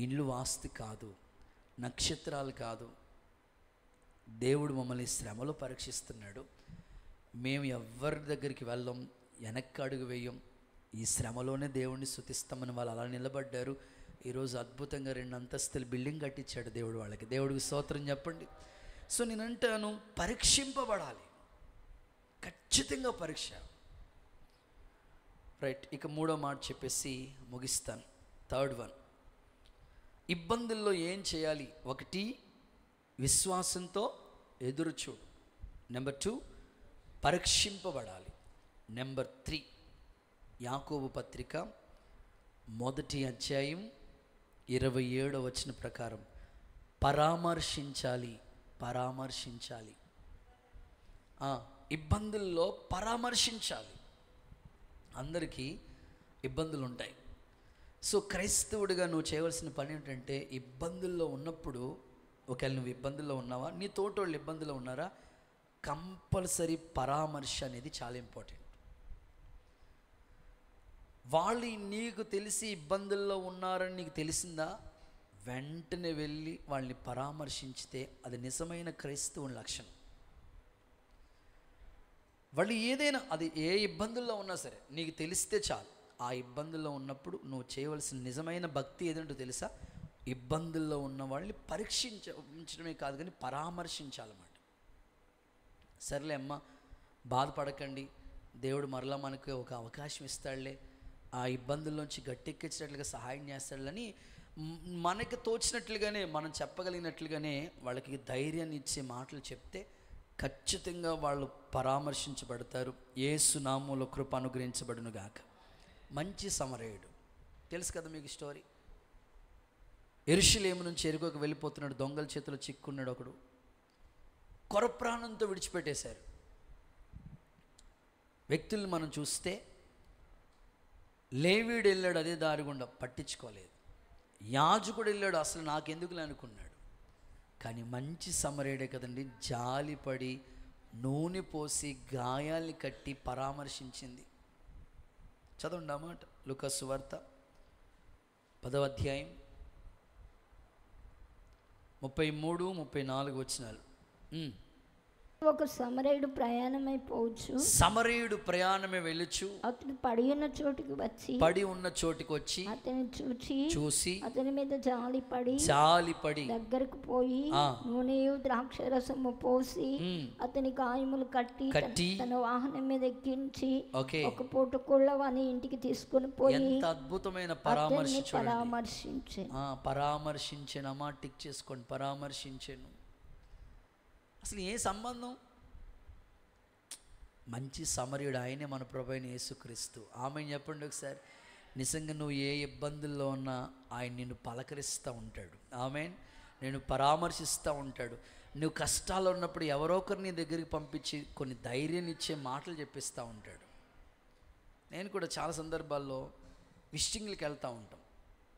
[SPEAKER 1] ఇండ్లు వాస్తు కాదు, నక్షత్రాలు కాదు, దేవుడు మమ్మల్ని శ్రమలో పరీక్షిస్తున్నాడు. మేము ఎవరి దగ్గరికి వెళ్ళం, వెనక్కి అడుగు వేయం, ఈ శ్రమలోనే దేవుణ్ణి స్తుతిస్తామని వాళ్ళు అలా నిలబడ్డారు. ఈరోజు అద్భుతంగా 2 అంతస్తుల బిల్డింగ్ కట్టించాడు దేవుడు వాళ్ళకి. దేవుడికి స్తోత్రం చెప్పండి. సో నేనంటాను, పరీక్షింపబడాలి, ఖచ్చితంగా పరీక్ష. రైట్, ఇక 3వ మాట చెప్పేసి ముగిస్తాను. 3rd వన్, ఇబ్బందుల్లో ఏం చేయాలి? 1, విశ్వాసంతో ఎదురుచూడు. నెంబర్ 2, పరీక్షింపబడాలి. నెంబర్ 3, యాకోబు పత్రిక 1వ అధ్యాయం 27వ వచనం ప్రకారం పరామర్శించాలి. ఇబ్బందుల్లో పరామర్శించాలి. అందరికీ ఇబ్బందులు ఉంటాయి. సో క్రైస్తవుడిగా నువ్వు చేయవలసిన పని ఏంటంటే, ఇబ్బందుల్లో ఉన్నప్పుడు, ఒకవేళ నువ్వు ఇబ్బందుల్లో ఉన్నావా, నీ తోటోళ్ళు ఇబ్బందుల్లో ఉన్నారా, కంపల్సరీ పరామర్శ అనేది చాలా ఇంపార్టెంట్. వాళ్ళు నీకు తెలిసి ఇబ్బందుల్లో ఉన్నారని నీకు తెలిసిందా, వెంటనే వెళ్ళి వాళ్ళని పరామర్శించితే అది నిజమైన క్రైస్తవుని లక్షణం. వాళ్ళు ఏదైనా, అది ఏ ఇబ్బందుల్లో ఉన్నా సరే నీకు తెలిస్తే చాలు. ఆ ఇబ్బందుల్లో ఉన్నప్పుడు నువ్వు చేయవలసిన నిజమైన భక్తి ఏదంటో తెలుసా? ఇబ్బందుల్లో ఉన్న వాళ్ళని పరీక్షించడమే కాదు కానీ పరామర్శించాలన్నమాట. సర్లే అమ్మ, బాధపడకండి, దేవుడు మరలా మనకు ఒక అవకాశం ఇస్తాడులే, ఆ ఇబ్బందుల్లోంచి గట్టెక్కించినట్లుగా సహాయం చేస్తాడని మనకి తోచినట్లుగానే, మనం చెప్పగలిగినట్లుగానే వాళ్ళకి ధైర్యాన్ని ఇచ్చే మాటలు చెప్తే ఖచ్చితంగా వాళ్ళు పరామర్శించబడతారు. యేసు నామములో కృప అనుగ్రహించబడును గాక. మంచి సమరయుడు తెలుసు కదా మీకు స్టోరీ. యెరూషలేము నుంచి యెరికోకు వెళ్ళిపోతున్నాడు, దొంగల చేతిలో చిక్కున్నాడు. ఒకడు కొరప్రాణంతో విడిచిపెట్టేశారు. వ్యక్తుల్ని మనం చూస్తే, లేవీయుడు వెళ్ళాడు అదే దారి గుండా, పట్టించుకోలేదు. యాజకుడు వెళ్ళాడు, అసలు నాకెందుకులే అనుకున్నాడు. కానీ మంచి సమరయుడే కదండి, జాలిపడి నూనె పోసి గాయాల్ని కట్టి పరామర్శించింది. చదవండి ఆ మాట, లూకా సువార్త 10వ అధ్యాయం 33, 34 వచనాలు.
[SPEAKER 2] ఒక సమరయుడు ప్రయాణమే వెళ్ళుచు అతడు పడి ఉన్న చోటికి వచ్చి అతని చూసి అతని మీద జాలిపడి దగ్గరకు పోయి నూనెయు ద్రాక్ష రసము పోసి అతని గాయములు కట్టి తన వాహనం మీద ఎక్కించి ఒక పూట కొల్లవని ఇంటికి తీసుకుని పోయి, ఎంత అద్భుతమైన పరామర్శించిన టిక్ చేసుకోండి, పరామర్శించాను. అసలు ఏ సంబంధం? మంచి సమరయుడు ఆయనే, మన ప్రభువైన యేసుక్రీస్తు. ఆమెను చెప్పండి ఒకసారి. నిజంగా నువ్వు ఏ ఇబ్బందుల్లో ఉన్నా ఆయన నిన్ను పలకరిస్తూ ఉంటాడు. ఆమెన్, నేను పరామర్శిస్తూ ఉంటాడు. నువ్వు కష్టాలు ఉన్నప్పుడు ఎవరో ఒకరు నీ దగ్గరికి పంపించి కొన్ని ధైర్యాన్ని ఇచ్చే మాటలు చెప్పిస్తూ ఉంటాడు. నేను కూడా చాలా సందర్భాల్లో విజిటింగ్లకు వెళ్తూ ఉంటాం.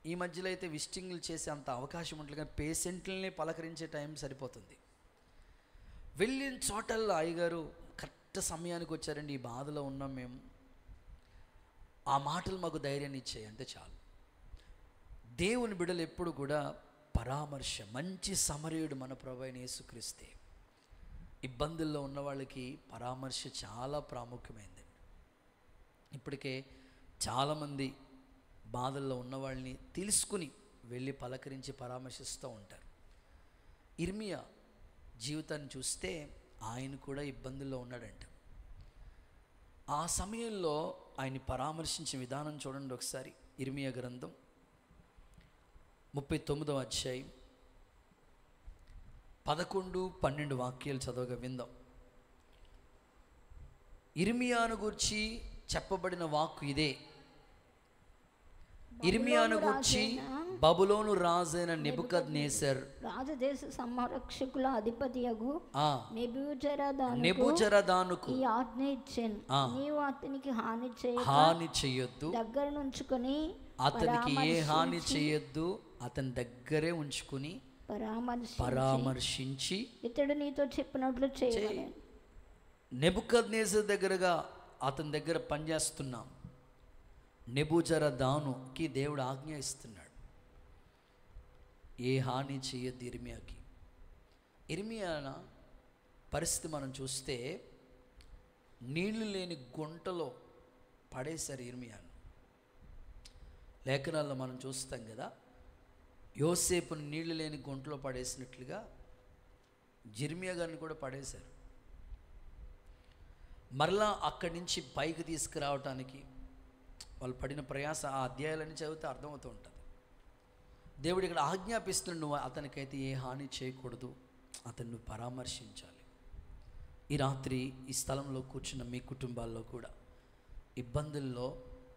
[SPEAKER 2] ఈ మధ్యలో అయితే విజిటింగ్లు చేసే అంత అవకాశం ఉంటుంది, కానీ పేషెంట్లని పలకరించే టైం సరిపోతుంది. వెళ్ళిన చోటల్లో అయ్యగారు కరెక్ట్ సమయానికి వచ్చారండి, ఈ బాధలో ఉన్నాం మేము, ఆ మాటలు మాకు ధైర్యాన్ని ఇచ్చాయి అంటే చాలు. దేవుని బిడ్డలు ఎప్పుడు కూడా పరామర్శ, మంచి సమరయుడు మన ప్రభువైన యేసుక్రీస్తే. ఇబ్బందుల్లో ఉన్న వాళ్ళకి పరామర్శ చాలా ప్రాముఖ్యమైనది. ఇప్పటికే చాలామంది బాధల్లో ఉన్న వాళ్ళని తెలుసుకుని వెళ్ళి పలకరించి పరామర్శిస్తూ ఉంటారు. ఇర్మియా జీవితాన్ని చూస్తే ఆయన కూడా ఇబ్బందుల్లో ఉన్నాడంట. ఆ సమయంలో ఆయన్ని పరామర్శించే విధానం చూడండి ఒకసారి. ఇర్మియా గ్రంథం 39వ అధ్యాయం 11, 12 వాక్యాలు చదవగా విందాం. ఇర్మియాను గూర్చి చెప్పబడిన వాక్కు ఇదే. ఇర్మియాను గూర్చి బబులోను రాజైన నెబుకద్నెజర్ రాజదేశ సంరక్షకుల అధిపతియగు
[SPEAKER 1] నెబుజరదానుకు
[SPEAKER 2] ఈ ఆజ్ఞ ఇచ్చెను, నీవు అతనికి
[SPEAKER 1] హాని చేయొద్దు,
[SPEAKER 2] దగ్గర ఉంచుకొని,
[SPEAKER 1] అతనికి ఏ హాని చేయొద్దు, అతని దగ్గరే ఉంచుకుని పరామర్శించి
[SPEAKER 2] ఇతడు నీతో చెప్పినట్లు చేయాలి.
[SPEAKER 1] నెబుకద్నెజర్ దగ్గరగా అతని దగ్గర పనిచేస్తున్నాం. నెబుజరదానుకి దేవుడు ఆజ్ఞ ఇస్తున్నాడు, ఏ హాని చేయొద్దు ఇర్మియాకి. ఇర్మియా పరిస్థితి మనం చూస్తే నీళ్లు లేని గుంటలో పడేశారు ఇర్మియాను.
[SPEAKER 2] లేఖనాల్లో మనం చూస్తాం కదా, యోసేపుని నీళ్లు లేని గుంటలో పడేసినట్లుగా జిర్మియా గారిని కూడా పడేశారు. మరలా అక్కడి నుంచి పైకి తీసుకురావటానికి వాళ్ళు పడిన ప్రయాస ఆ అధ్యాయాలన్నీ చదివితే అర్థమవుతూ ఉంటుంది. దేవుడు ఇక్కడ ఆజ్ఞాపిస్తున్నాడు, నువ్వు అతనికైతే ఏ హాని చేయకూడదు, అతన్ని నువ్వు పరామర్శించాలి. ఈ రాత్రి ఈ స్థలంలో కూర్చున్న మీ కుటుంబాల్లో కూడా ఇబ్బందుల్లో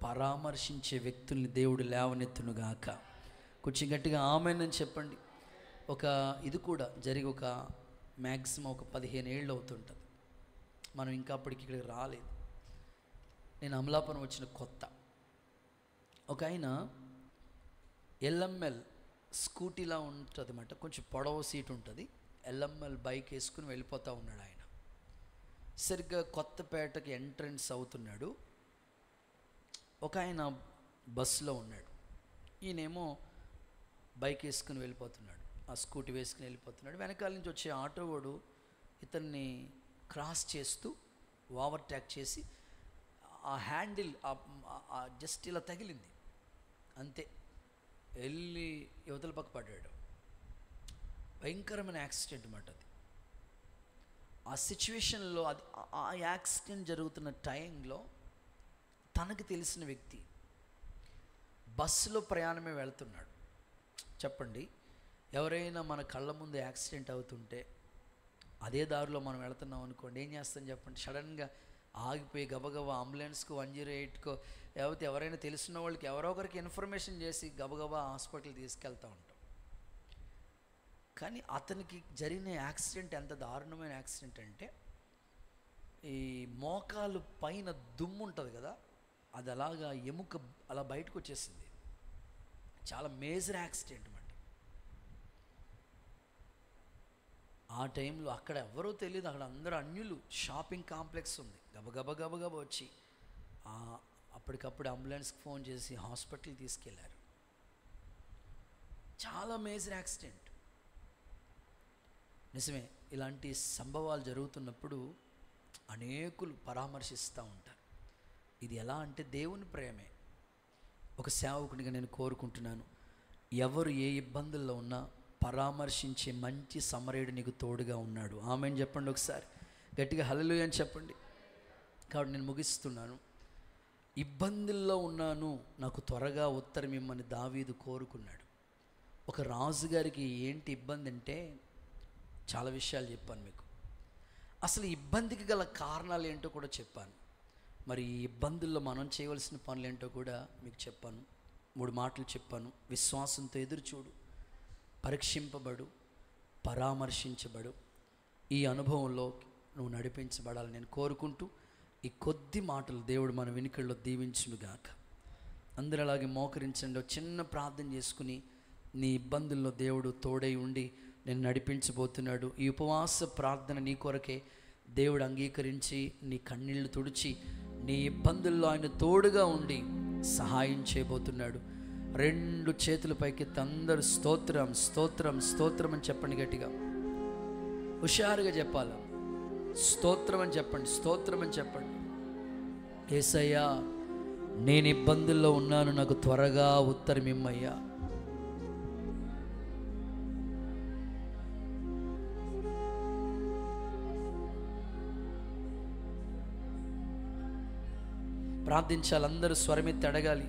[SPEAKER 2] పరామర్శించే వ్యక్తుల్ని దేవుడు లేవనెత్తునుగాక. కొంచెం గట్టిగా ఆమేనని చెప్పండి. ఇది కూడా జరిగి ఒక మ్యాక్సిమం ఒక 15 ఏళ్ళు అవుతుంటుంది. మనం ఇంకా అప్పటికి ఇక్కడికి రాలేదు. నేను అమలాపురం వచ్చిన కొత్త ఒక ఆయన ఎల్ఎంఎల్ స్కూటీలా ఉంటుంది అన్నమాట, కొంచెం పొడవు సీట్ ఉంటుంది. ఎల్ఎంఎల్ బైక్ వేసుకుని వెళ్ళిపోతూ ఉన్నాడు ఆయన. సరిగ్గా కొత్తపేటకి ఎంట్రన్స్ అవుతున్నాడు. ఒక ఆయన బస్సులో ఉన్నాడు, ఈయనేమో బైక్ వేసుకుని వెళ్ళిపోతున్నాడు, ఆ స్కూటీ వేసుకుని వెళ్ళిపోతున్నాడు. వెనకాల నుంచి వచ్చే ఆటో వాడు ఇతన్ని క్రాస్ చేస్తూ ఓవర్టేక్ చేసి ఆ హ్యాండిల్ జస్ట్ ఇలా తగిలింది, అంతే, వెళ్ళి యువతల పక్క పడ్డాడు. భయంకరమైన యాక్సిడెంట్ అన్నమాట అది. ఆ సిచ్యువేషన్లో ఆ యాక్సిడెంట్ జరుగుతున్న టైంలో తనకు తెలిసిన వ్యక్తి బస్సులో ప్రయాణమే వెళ్తున్నాడు. చెప్పండి, ఎవరైనా మన కళ్ళ ముందు యాక్సిడెంట్ అవుతుంటే అదే దారిలో మనం వెళుతున్నాం అనుకోండి, ఏం చేస్తాం చెప్పండి? సడన్గా ఆగిపోయి గబగబా అంబులెన్స్కు 108కో లేకపోతే ఎవరైనా తెలిసిన వాళ్ళకి ఎవరో ఒకరికి ఇన్ఫర్మేషన్ చేసి గబగబా హాస్పిటల్ తీసుకెళ్తూ ఉంటాం. కానీ అతనికి జరిగిన యాక్సిడెంట్ ఎంత దారుణమైన యాక్సిడెంట్ అంటే, ఈ మోకాలు పైన దుమ్ము ఉంటుంది కదా, అది అలాగా ఎముక అలా బయటకు వచ్చేసింది. చాలా మేజర్ యాక్సిడెంట్ అన్నమాట. ఆ టైంలో అక్కడ ఎవరో తెలియదు, అక్కడ అందరూ అన్యులు, షాపింగ్ కాంప్లెక్స్ ఉంది. గబగబా వచ్చి అప్పటికప్పుడు అంబులెన్స్కి ఫోన్ చేసి హాస్పిటల్ తీసుకెళ్లారు. చాలా మేజర్ యాక్సిడెంట్. నిజమే, ఇలాంటి సంభవాలు జరుగుతున్నప్పుడు అనేకులు పరామర్శిస్తూ ఉంటారు. ఇది ఎలా అంటే దేవుని ప్రేమే. ఒక సేవకునిగా నేను కోరుకుంటున్నాను, ఎవరు ఏ ఇబ్బందుల్లో ఉన్నా పరామర్శించే మంచి సమరయుడు నీకు తోడుగా ఉన్నాడు. ఆమేన్ చెప్పండి ఒకసారి గట్టిగా, హల్లెలూయా అని చెప్పండి. కాబట్టి నేను ముగిస్తున్నాను. ఇబ్బందుల్లో ఉన్నాను, నాకు త్వరగా ఉత్తరం ఇమ్మని దావీదు కోరుకున్నాడు. ఒక రాజుగారికి ఏంటి ఇబ్బంది అంటే, చాలా విషయాలు చెప్పాను మీకు. అసలు ఇబ్బందికి గల కారణాలు ఏంటో కూడా చెప్పాను. మరి ఈ ఇబ్బందుల్లో మనం చేయవలసిన పనులు ఏంటో కూడా మీకు చెప్పాను. 3 మాటలు చెప్పాను. విశ్వాసంతో ఎదురు చూడు, పరీక్షింపబడు, పరామర్శించబడు. ఈ అనుభవంలో నువ్వు నడిపించబడాలని నేను కోరుకుంటూ ఈ కొద్ది మాటలు దేవుడు మన వెనుకల్లో దీవించునుగాక. అందరూ అలాగే మోకరించండి. చిన్న ప్రార్థన చేసుకుని నీ ఇబ్బందుల్లో దేవుడు తోడై ఉండి నేను నడిపించబోతున్నాడు. ఈ ఉపవాస ప్రార్థన నీ కొరకే దేవుడు అంగీకరించి నీ కన్నీళ్లు తుడిచి నీ ఇబ్బందుల్లో ఆయన తోడుగా ఉండి సహాయం చేయబోతున్నాడు. 2 చేతుల పైకి అందరూ స్తోత్రం స్తోత్రం స్తోత్రం అని చెప్పండి గట్టిగా, హుషారుగా చెప్పాలి. స్తోత్రం అని చెప్పండి, స్తోత్రం అని చెప్పండి. యేసయ్యా, నేను ఇబ్బందుల్లో ఉన్నాను, నాకు త్వరగా ఉత్తరం ఇమ్మయ్యా. ప్రార్థించాలి, అందరూ స్వరమెత్తి అడగాలి.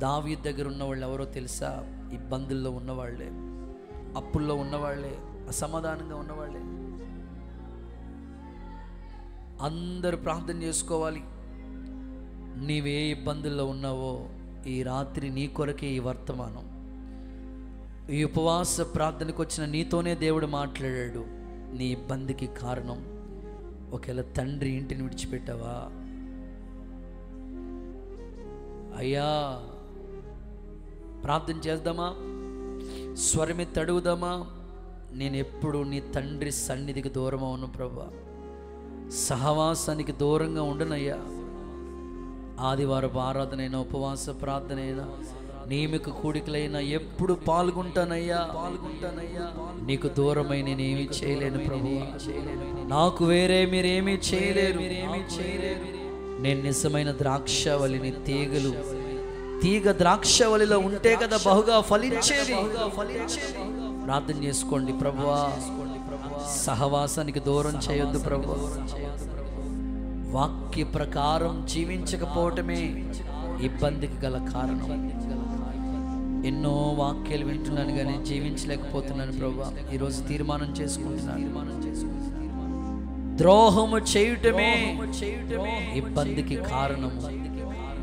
[SPEAKER 2] దావీదు దగ్గర ఉన్నవాళ్ళు ఎవరో తెలుసా? ఇబ్బందుల్లో ఉన్నవాళ్లే, అప్పుల్లో ఉన్నవాళ్లే, అసమాధానంగా ఉన్నవాళ్లే. అందరూ ప్రార్థన చేసుకోవాలి. నీవే ఇబ్బందుల్లో ఉన్నావో ఈ రాత్రి నీ కొరకే ఈ వర్తమానం. ఈ ఉపవాస ప్రార్థనకు వచ్చిన నీతోనే దేవుడు మాట్లాడాడు. నీ ఇబ్బందికి కారణం ఒకవేళ తండ్రి ఇంటిని విడిచిపెట్టావా? అయ్యా, ప్రార్థన చేద్దామా? స్వరమెత్తి అడుగుదామా? నేను ఎప్పుడు నీ తండ్రి సన్నిధికి దూరం అవును ప్రభా, సహవాసానికి దూరంగా ఉండనయ్యా. ఆదివారపు ఆరాధనైనా ఉపవాస ప్రార్థనైనా నియమిక కూడికలైనా ఎప్పుడు పాల్గొంటానయ్యా. నీకు దూరమై నేనేమీ చేయలేను ప్రభువా, నాకు వేరే మీరేమీ చేయలేరు. నేను నిజమైన ద్రాక్షవల్లిని, తీగ ద్రాక్షవల్లిలో ఉంటే కదా బహుగా ఫలించేది. ప్రార్థన చేసుకోండి, ప్రభువా సహవాసానికి దూరం చేయొద్దు ప్రభువా. వాక్య ప్రకారం జీవించకపోవటమే ఇబ్బందికి గల కారణం. ఎన్నో వాక్యాలు వింటున్నాను కానీ జీవించలేకపోతున్నాను ప్రభువా. ఈరోజు తీర్మానం చేసుకుంటున్నాను, ద్రోహము చేయుటమే ఇబ్బందికి కారణము.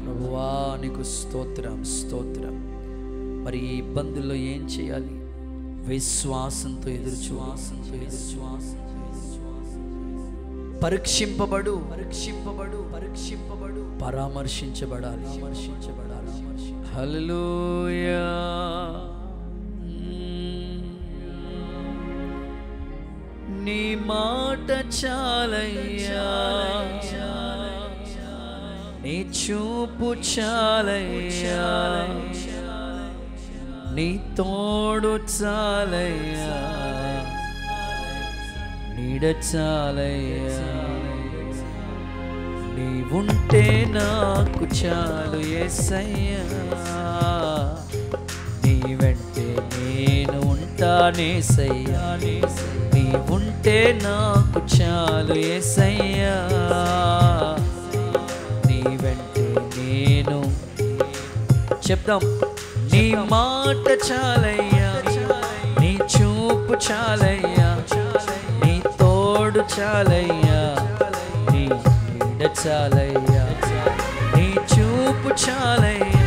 [SPEAKER 2] ప్రభువా నీకు స్తోత్రం స్తోత్రం. మరి ఈ ఇబ్బందుల్లో ఏం చేయాలి? విశ్వాసంతో పరీక్షింపబడు పరామర్శించబడాలి. హల్లెలూయా. నీ మాట చాలయ్యా, నీ చూపు చాలయ్యా, నీ తోడు చాలయ్యా, నీడ చాలయ్యా. నీవుంటే నాకు చాలు యేసయ్యా, నీ వెంటే నేను ఉంటానేసయ్యా. నీవుంటే నాకు చాలు యేసయ్యా, నీ వెంటే నేను. చెప్దాం. నీ మాట చాలయ్యా, నీ చూపు చాలయ్యా, నీ తోడు చాలయ్యా, నీ నీడ చాలయ్యా. నీ చూపు చాలయ్యా,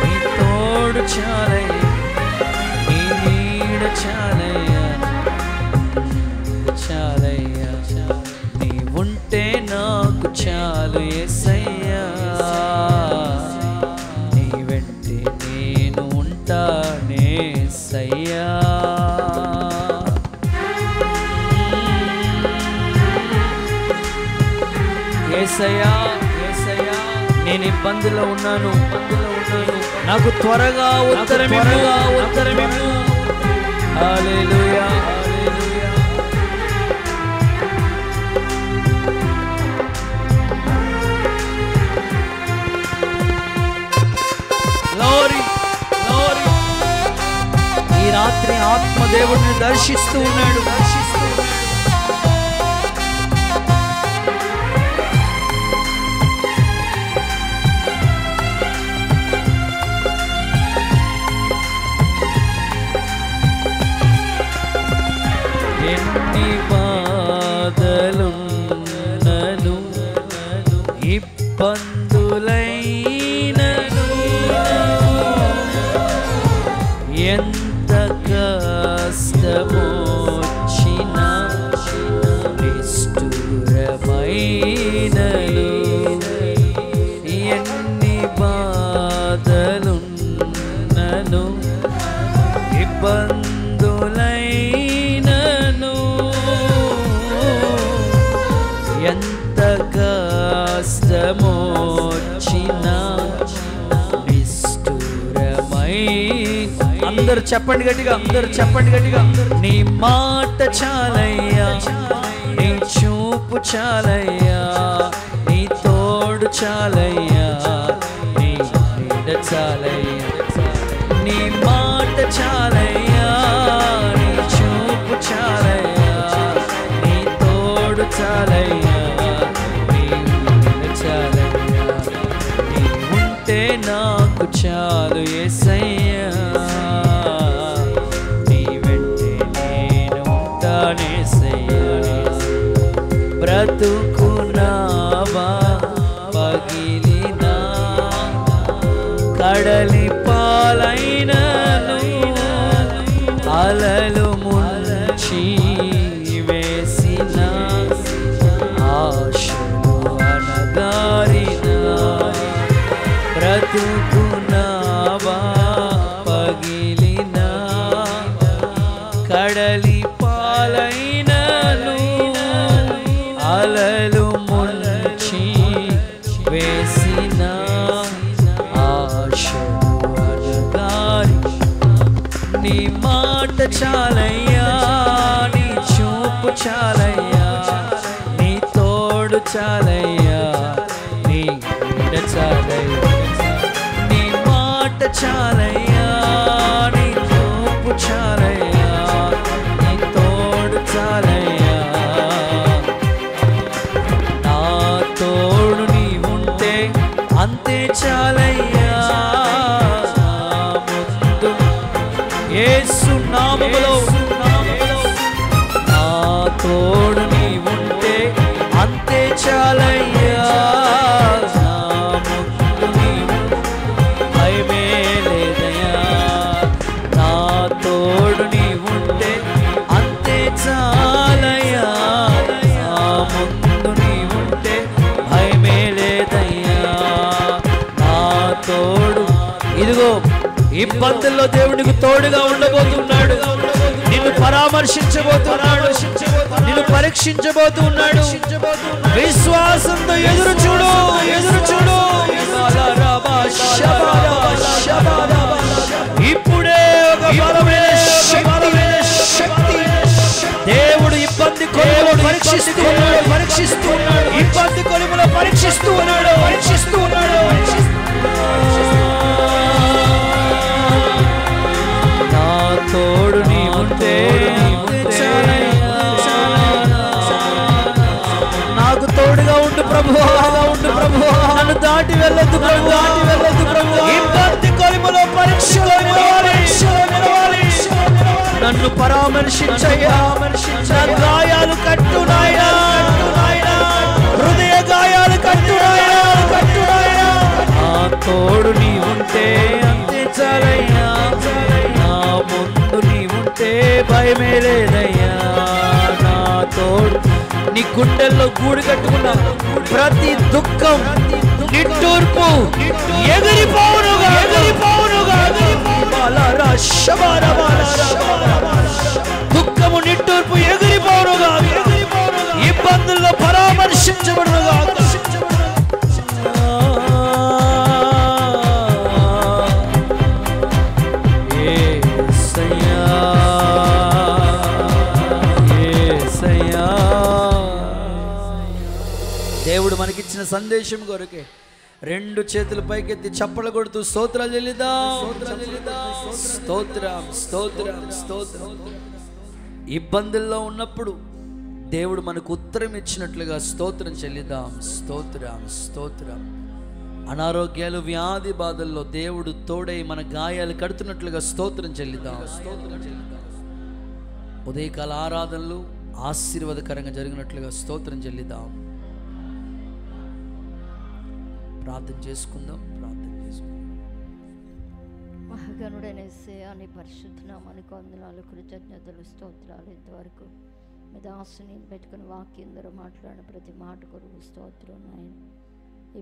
[SPEAKER 2] నీ తోడు చాలయ్యా, నీ నీడ చాలయ్యా, చాలయ్యా. నీవుంటే నాకు చాలు యేసయ్యా, నీ వెంటే నేను ఉంటానేసయ్యా. యేసయ్యా యేసయ్యా, నేను ఇబ్బందుల్లో ఉన్నాను, నాకు త్వరగా ఉత్తరమివ్వు. హల్లెలూయా హల్లెలూయా. Glory glory. ఈ రాత్రి ఆత్మదేవుడిని దర్శిస్తూ ఉన్నాడు. ఎన్ని బాధలున్నను ఇబ్బందులైనను, ఎంత కష్టమొచ్చినా నిష్ఠురమైనను, ఎన్ని బాధలున్నను ఇబ్బందులైనను, ఎంత కష్టమొచ్చినా నిష్ఠురమై. అందరూ చెప్పండి గట్టిగా, నీ మాట చాలయ్యా, నీ చూపు చాలయ్యా, నీ తోడు చాలయ్యా, నీ నీడ చాలయ్యా. నీ మాట చాలయ్యా, నీ చూపు చాలయ్యా, నీ తోడు చాలయ్యా, నీ నీడ చాలయ్యా. నీవుంటే నాకు చాలు యేసయ్యా, నీ వెంటే నేను ఉంటానేసయ్యా. బ్రతుకునావా పగిలినా, కడలి పాలైనను, అలలు ముంచి వేసిన ఆశలు అనగారిన. బ్రతుకునావా పగిలినా, కడలి పాలైనను, అలలు ముంచి వేసిన ఆశలు అనగారి. నీ మాట చాలయ్యా, నీ చూపు చాలయ్యా, నీ తోడు చాలయ్యా, నీ నీడ చాలయ్యా. నీ ఇబ్బందుల్లో దేవునికి తోడుగా ఉండబోతున్నాడు. నిన్ను పరామర్శించబోతున్నాడు, నిన్ను పరీక్షించబోతున్నాడు. విశ్వాసంతో ఎదురు చూడు, ఎదురు చూడు. ఇప్పుడే ఒక బలమైన శక్తి దేవుడు ఇబ్బంది కొలుములో పరీక్షిస్తూ ఉన్నాడు. ఇబ్బంది కొలుములో పరీక్షిస్తూ ఉన్నాడు. నా తోడు నీ ఉంటే నాకు తోడుగా ఉండు ప్రభువా, నన్ను దాటి వెళ్ళొద్దు ప్రభువా, ఇబ్బంది కొలుములో పరీక్షలో నిలవాలి. నన్ను పరామర్శించయ్యా, నా గాయాలు కట్టు నాయనా, హృదయ గాయాలు కట్టు నాయనా. నా తోడు నీ ఉంటే అంతే చాలయ్యా, నా ముందు నీ ఉంటే భయమే లేదయ్యా. నా తోడు నీ గుండెల్లో గూడు కట్టుకున్న ప్రతి దుఃఖం, నిట్టూర్పు ఎగిరిపోవునుగా. దుఃఖము నిట్టూర్పు ఎగిరిపోవునుగా. ఇబ్బందుల్లో పరామర్శించబడునుగా. దేవుడు మనకిచ్చిన సందేశం కొరకే 2 చేతులు పైకెత్తి చప్పలు కొడుతూ స్తోత్రాలు చెల్లిద్దాం. స్తోత్రం. ఇబ్బందుల్లో ఉన్నప్పుడు దేవుడు మనకు ఉత్తరం ఇచ్చినట్లుగా స్తోత్రం చెల్లిద్దాం. స్తోత్రం. అనారోగ్యాలు, వ్యాధి బాధల్లో దేవుడు తోడై మన గాయాలు కడుతున్నట్లుగా స్తోత్రం చెల్లిద్దాం. ఉదయకాల ఆరాధనలు ఆశీర్వాదకరంగా జరిగినట్లుగా స్తోత్రం చెల్లిద్దాం. ప్రార్థన చేసుకుందాం.
[SPEAKER 3] మహాగణుడైన యేసయ్యా, నీ పరిశుద్ధ నామానికి వందనాలు, కృతజ్ఞతలు, స్తోత్రాలు. ఇంతవరకు మీ దాసుని పెట్టుకుని వాక్యం ద్వారా మాట్లాడిన ప్రతి మాట కొరకు స్తోత్రం. నాయన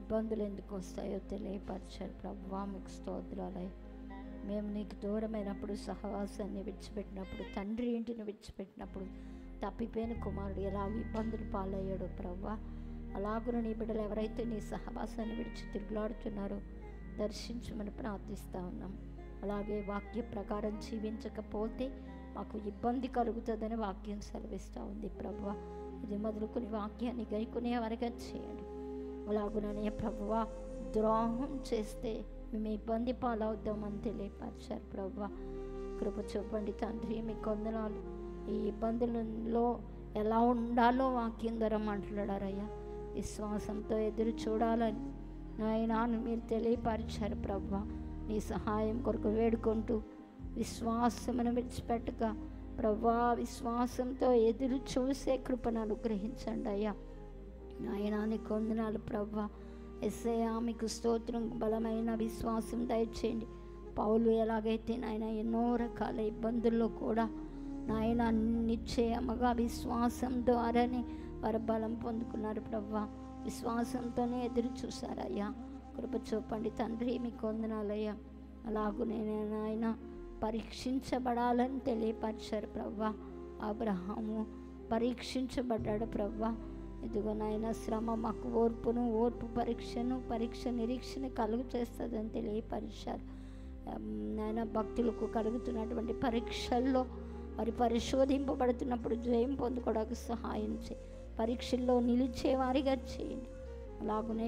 [SPEAKER 3] ఇబ్బందులు ఎందుకు వస్తాయో తెలియపరిచారు ప్రభువా, మీకు స్తోత్రాలయ్య. మేము నీకు దూరమైనప్పుడు, సహవాసాన్ని విడిచిపెట్టినప్పుడు, తండ్రి ఇంటిని విడిచిపెట్టినప్పుడు తప్పిపోయిన కుమారుడు ఎలాగ ఇబ్బందులు పాలయ్యాడో ప్రభువా, అలాగున నీ బిడ్డలు ఎవరైతే నీ సహవాసాన్ని విడిచి తిరుగులాడుతున్నారో దర్శించమని ప్రార్థిస్తూ ఉన్నాం. అలాగే వాక్య ప్రకారం జీవించకపోతే మాకు ఇబ్బంది కలుగుతుందని వాక్యం సెలవిస్తూ ఉంది ప్రభువా. ఇది మొదలుకొని వాక్యాన్ని గైకునే వరగా చేయండి. అలాగుననే ప్రభువా, ద్రోహం చేస్తే మేము ఇబ్బంది పాలవుద్దామని తెలియపరిచారు ప్రభువా. కృప చూపండి తండ్రి, మీకు వందనాలు. ఈ ఇబ్బందులలో ఎలా ఉండాలో వాక్యం ద్వారా మాట్లాడారయ్యా. విశ్వాసంతో ఎదురు చూడాలని నాయనాను మీరు తెలియపరిచారు ప్రభువా. నీ సహాయం కొరకు వేడుకుంటూ విశ్వాసమును విడిచిపెట్టక ప్రభువా, విశ్వాసంతో ఎదురు చూసే కృపను అనుగ్రహించండి అయ్యా. నాయనానికి వందనాలు ప్రభువా. యేసయ్యా, మీకు స్తోత్రం. బలమైన విశ్వాసం దయచేయండి. పౌలు ఎలాగైతే నాయన ఎన్నో రకాల ఇబ్బందుల్లో కూడా నాయన నిశ్చయముగా విశ్వాసం ద్వారానే వారు బలం పొందుకున్నారు ప్రభువా. విశ్వాసంతోనే ఎదురు చూశారయ్యా. కృప చూపండి తండ్రి, మీకు వందనాలయ్యా. అలాగూ నేను నాయన పరీక్షించబడాలని తెలియపరిచారు ప్రభువా. అబ్రహాము పరీక్షించబడ్డాడు ప్రభువా. ఇదిగో నాయన శ్రమ మాకు ఓర్పును, ఓర్పు పరీక్ష నిరీక్షణ కలుగు చేస్తుందని తెలియపరిచారు నాయన. భక్తులకు కలుగుతున్నటువంటి పరీక్షల్లో వారి పరిశోధింపబడుతున్నప్పుడు జయం పొందుకోవడానికి సహాయం చేయి. పరీక్షల్లో నిలిచేవారిగా చేయండి. అలాగనే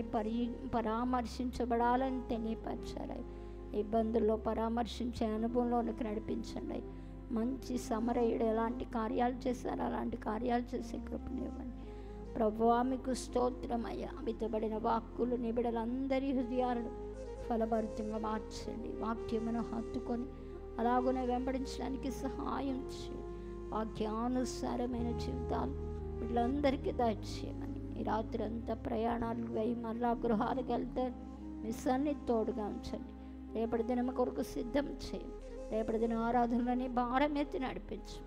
[SPEAKER 3] పరామర్శించబడాలని తెలియపరిచారు. ఇబ్బందుల్లో పరామర్శించే అనుభవంలోనికి నడిపించండి. మంచి సమరయుడు ఎలాంటి కార్యాలు చేశారో అలాంటి కార్యాలు చేసే కృపనివ్వండి ప్రభువా. మీకు స్తోత్రమయ్యా. విత్తబడిన వాక్కులు నీ బిడ్డలందరి హృదయాలను ఫలభరితంగా మార్చండి. వాక్యమును హత్తుకొని అలాగునే వెంబడించడానికి సహాయం చేయండి. వాక్యానుసారమైన జీవితాలు వీళ్ళందరికీ దయచేయమని. ఈ రాత్రి అంతా ప్రయాణాలు అయి మళ్ళా గృహాలకు వెళ్తారు. మీ సన్నిధి తోడుగా ఉంచండి. రేపటి దినం కొరకు సిద్ధం చేయండి. రేపటి దిన ఆరాధనలని భారం ఎత్తి నడిపించు.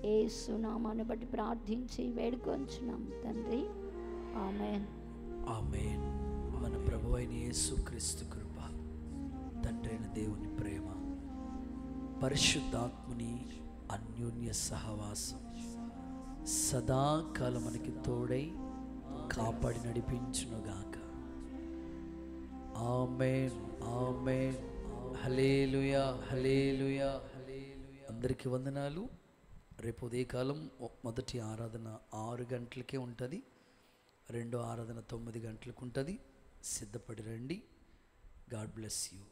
[SPEAKER 3] యేసు నామాన్ని బట్టి ప్రార్థించి వేడుకొంచున్నాం తండ్రి, ఆమేన్.
[SPEAKER 2] మన ప్రభువైన యేసుక్రీస్తు కృప, తండ్రైన దేవుని ప్రేమ,
[SPEAKER 1] పరిశుద్ధాత్ముని అన్యోన్య సహవాసం సదాకాలం మనకి తోడై కాపాడి నడిపించునుగాక. ఆమేన్, ఆమేన్. హల్లెలూయా, హల్లెలూయా, హల్లెలూయా. అందరికీ వందనాలు. రేపు ఉదయకాలం మొదటి ఆరాధన 6 గంటలకే ఉంటుంది. రెండో ఆరాధన 9 గంటలకు ఉంటుంది. సిద్ధపడి రండి. God bless you.